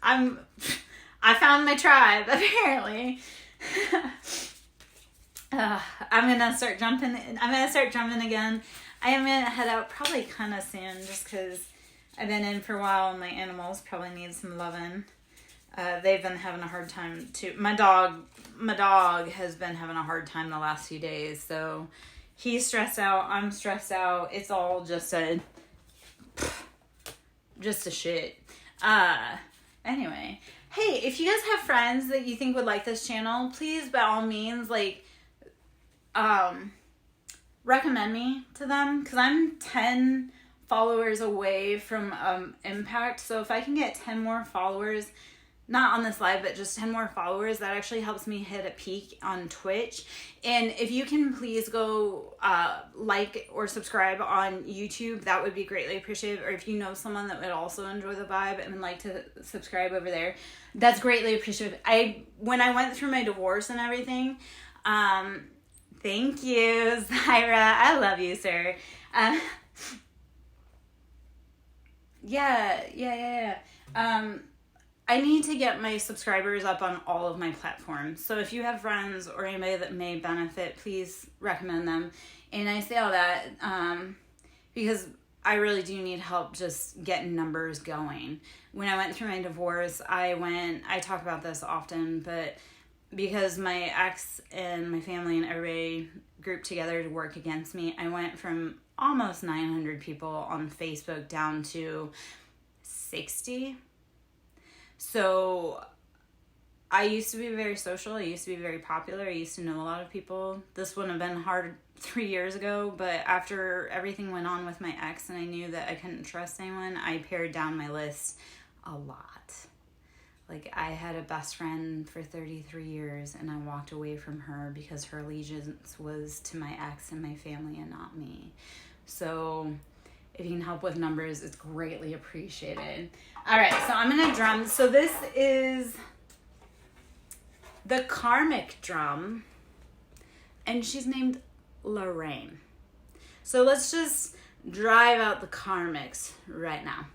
I found my tribe apparently. I'm gonna start jumping. I'm gonna start drumming again. I am going to head out probably kind of soon just because I've been in for a while and my animals probably need some loving. They've been having a hard time too. My dog has been having a hard time the last few days. So he's stressed out. I'm stressed out. It's all just just a shit. Anyway, hey, if you guys have friends that you think would like this channel, please, by all means, like, recommend me to them, because I'm 10 followers away from impact. So if I can get 10 more followers, not on this live, but just 10 more followers, that actually helps me hit a peak on Twitch. And if you can please go like or subscribe on YouTube, that would be greatly appreciated. Or if you know someone that would also enjoy the vibe and would like to subscribe over there, that's greatly appreciated. When I went through my divorce and everything, thank you, Zyra. I love you, sir. Yeah. I need to get my subscribers up on all of my platforms. So if you have friends or anybody that may benefit, please recommend them. And I say all that because I really do need help just getting numbers going. When I went through my divorce, I talk about this often, but because my ex and my family and everybody grouped together to work against me, I went from almost 900 people on Facebook down to 60. So I used to be very social. I used to be very popular. I used to know a lot of people. This wouldn't have been hard 3 years ago, but after everything went on with my ex and I knew that I couldn't trust anyone, I pared down my list a lot. Like, I had a best friend for 33 years and I walked away from her because her allegiance was to my ex and my family and not me. So if you can help with numbers, it's greatly appreciated. All right, so I'm going to drum. So this is the karmic drum, and she's named Lorraine. So let's just drive out the karmics right now.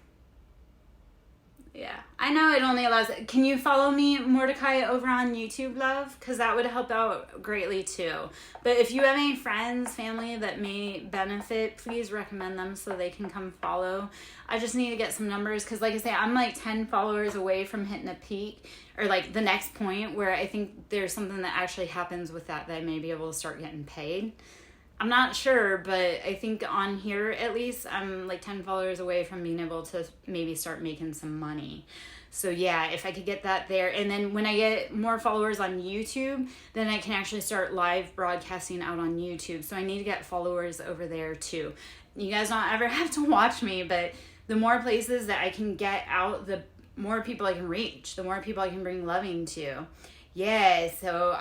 Yeah, I know it only allows... Can you follow me, Mordecai, over on YouTube, love? Because that would help out greatly, too. But if you have any friends, family that may benefit, please recommend them so they can come follow. I just need to get some numbers because, like I say, I'm like 10 followers away from hitting a peak, or like the next point where I think there's something that actually happens with that I may be able to start getting paid. I'm not sure, but I think on here, at least, I'm like 10 followers away from being able to maybe start making some money. So yeah, if I could get that there. And then when I get more followers on YouTube, then I can actually start live broadcasting out on YouTube. So I need to get followers over there too. You guys don't ever have to watch me, but the more places that I can get out, the more people I can reach, the more people I can bring loving to. Yeah, so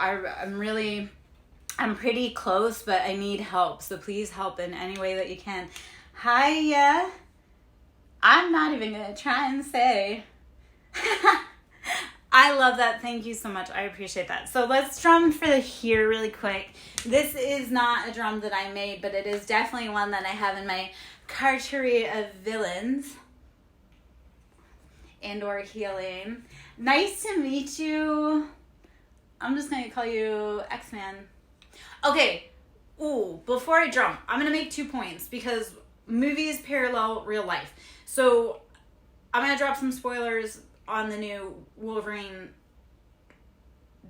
I'm pretty close, but I need help. So please help in any way that you can. Hiya. I'm not even going to try and say. I love that. Thank you so much. I appreciate that. So let's drum for the here really quick. This is not a drum that I made, but it is definitely one that I have in my cartery of villains and or healing. Nice to meet you. I'm just going to call you X-Man. Okay, before I drum, I'm going to make 2 points because movies parallel real life. So I'm going to drop some spoilers on the new Wolverine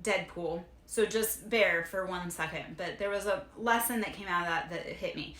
Deadpool. So just bear for 1 second. But there was a lesson that came out of that hit me.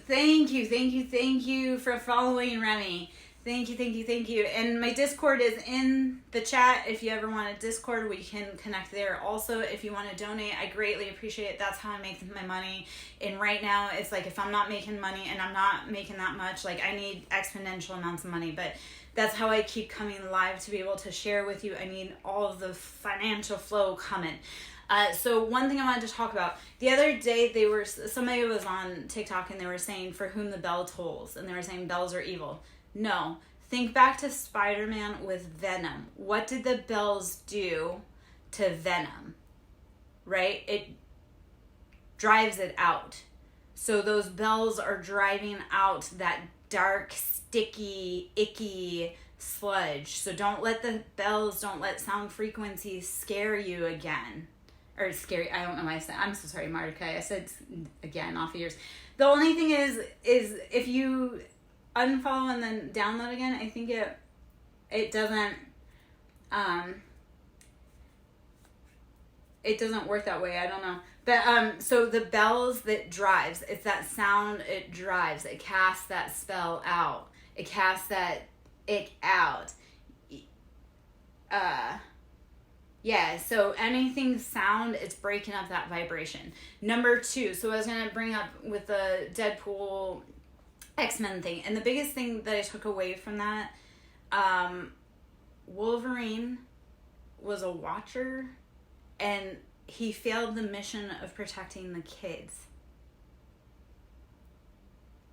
Thank you for following Remy. Thank you. And my Discord is in the chat. If you ever want a Discord, we can connect there. Also, if you want to donate, I greatly appreciate it. That's how I make my money. And right now, it's like if I'm not making money and I'm not making that much, like I need exponential amounts of money. But that's how I keep coming live to be able to share with you. I need all of the financial flow coming. So one thing I wanted to talk about, the other day somebody was on TikTok and they were saying for whom the bell tolls, and they were saying bells are evil. No, think back to Spider-Man with Venom. What did the bells do to Venom? Right? It drives it out. So those bells are driving out that dark, sticky, icky sludge. So don't let sound frequencies scare you again. Or scary, I don't know why I said, I'm so sorry, Mordecai. I said again off of yours. The only thing is if you unfollow and then download again, I think it doesn't work that way. I don't know. But so the bells that drives, it's that sound, it drives. It casts that spell out. It casts that ick out. Yeah, so anything sound, it's breaking up that vibration. Number 2, so I was going to bring up with the Deadpool X-Men thing. And the biggest thing that I took away from that, Wolverine was a watcher, and he failed the mission of protecting the kids.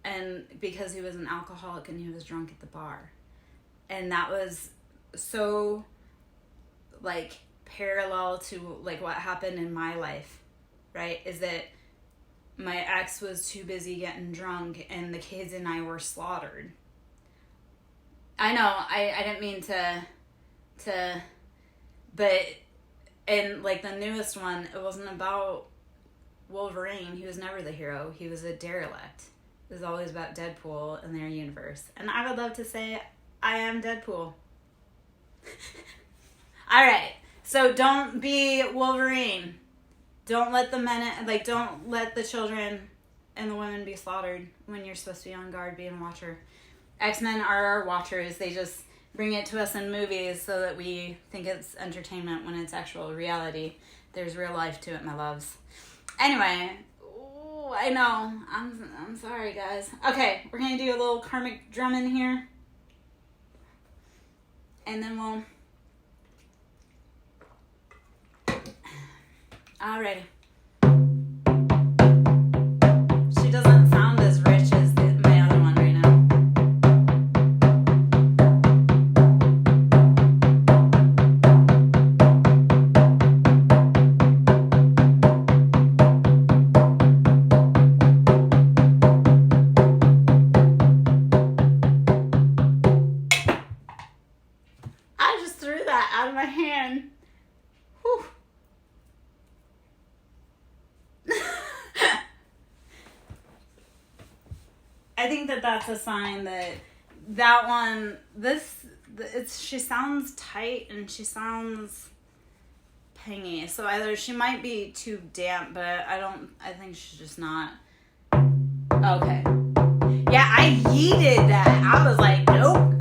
And because he was an alcoholic and he was drunk at the bar. And that was so, like, parallel to, like, what happened in my life, right? Is that my ex was too busy getting drunk and the kids and I were slaughtered. I know, I didn't mean to, but, and, like, the newest one, it wasn't about Wolverine. He was never the hero. He was a derelict. It was always about Deadpool and their universe. And I would love to say, I am Deadpool. Alright, so don't be Wolverine. Don't let the men, like, don't let the children and the women be slaughtered when you're supposed to be on guard, being a watcher. X-Men are our watchers. They just bring it to us in movies so that we think it's entertainment when it's actual reality. There's real life to it, my loves. Anyway, ooh, I know. I'm sorry, guys. Okay, we're going to do a little karmic drumming here. And then we'll... Alrighty. She doesn't sound as rich as my other one right now. I just threw that out of my hand. Whew. I think that's a sign that one, she sounds tight and she sounds pingy. So either she might be too damp, but I think she's just not. Okay. Yeah, I yeeted that. I was like, nope.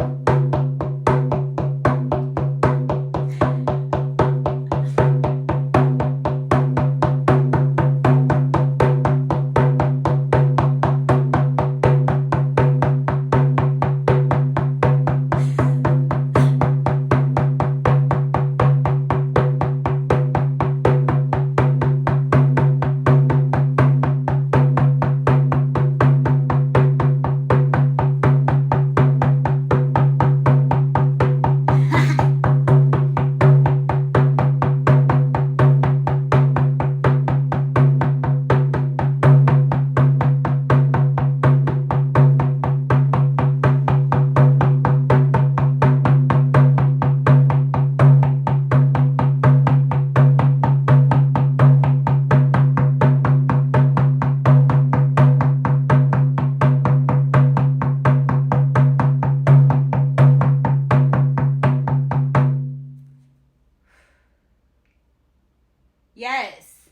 Yes.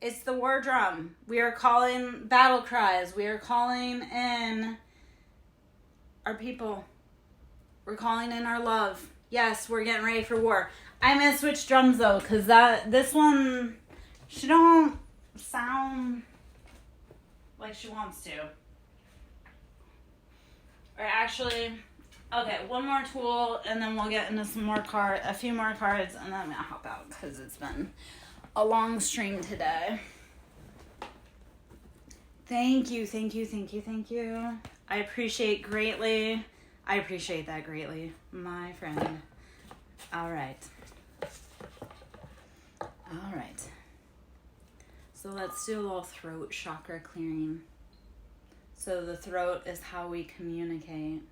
It's the war drum. We are calling battle cries. We are calling in our people. We're calling in our love. Yes, we're getting ready for war. I'm going to switch drums though, because this one, she don't sound like she wants to. Or actually, okay, one more tool, and then we'll get into a few more cards, and then I'm going to hop out, because it's been a long stream today. Thank you. I appreciate that greatly, my friend. All right. So let's do a little throat chakra clearing. So the throat is how we communicate.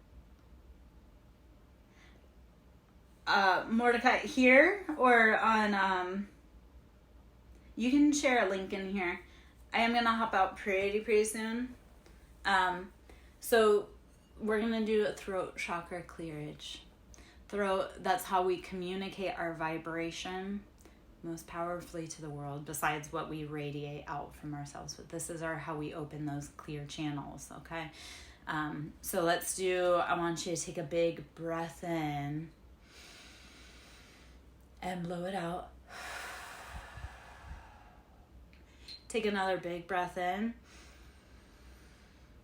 Mordecai, here or on, you can share a link in here. I am gonna hop out pretty soon. So we're gonna do a throat chakra clearage. Throat, that's how we communicate our vibration most powerfully to the world, besides what we radiate out from ourselves. But this is how we open those clear channels, okay? So I want you to take a big breath in and blow it out. Take another big breath in.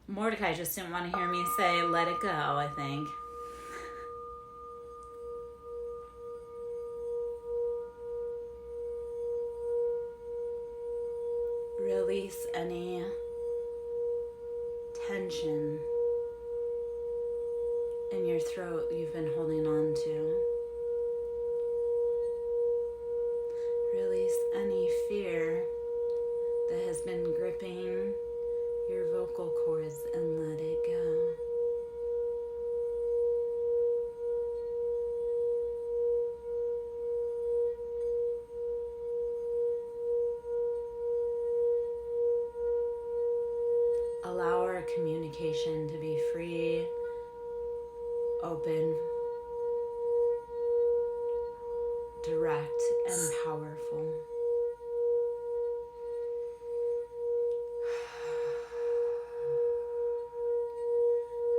Mordecai just didn't want to hear me say, let it go, I think. Release any tension in your throat you've been holding on to. Release any fear that has been gripping your vocal cords and let it go. Allow our communication to be free, open, direct, and powerful.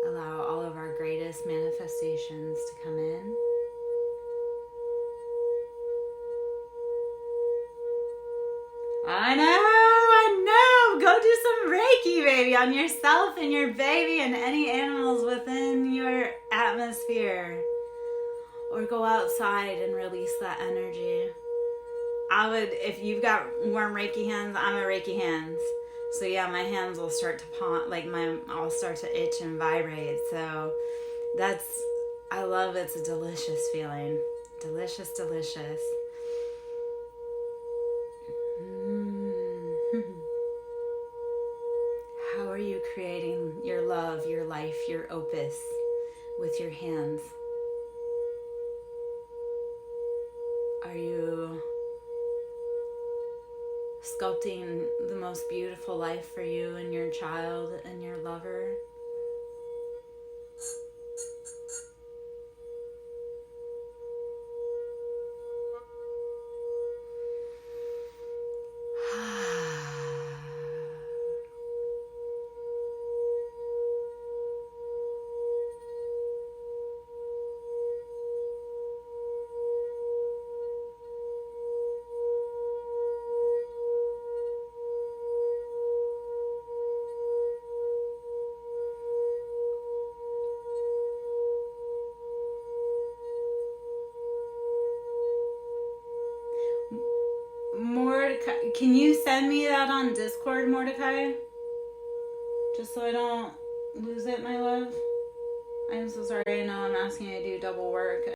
Allow all of our greatest manifestations to come in. I know. Go do some Reiki, baby, on yourself and your baby and any animals within your atmosphere. Or go outside and release that energy. If you've got warm Reiki hands, I'm a Reiki hands. So yeah, my hands will start to I'll start to itch and vibrate. So I love it's a delicious feeling. Delicious, delicious. How are you creating your love, your life, your opus with your hands? Are you sculpting the most beautiful life for you and your child and your lover? Mordecai, can you send me that on Discord, Mordecai? Just so I don't lose it, my love. I'm so sorry. I know I'm asking you to do double work.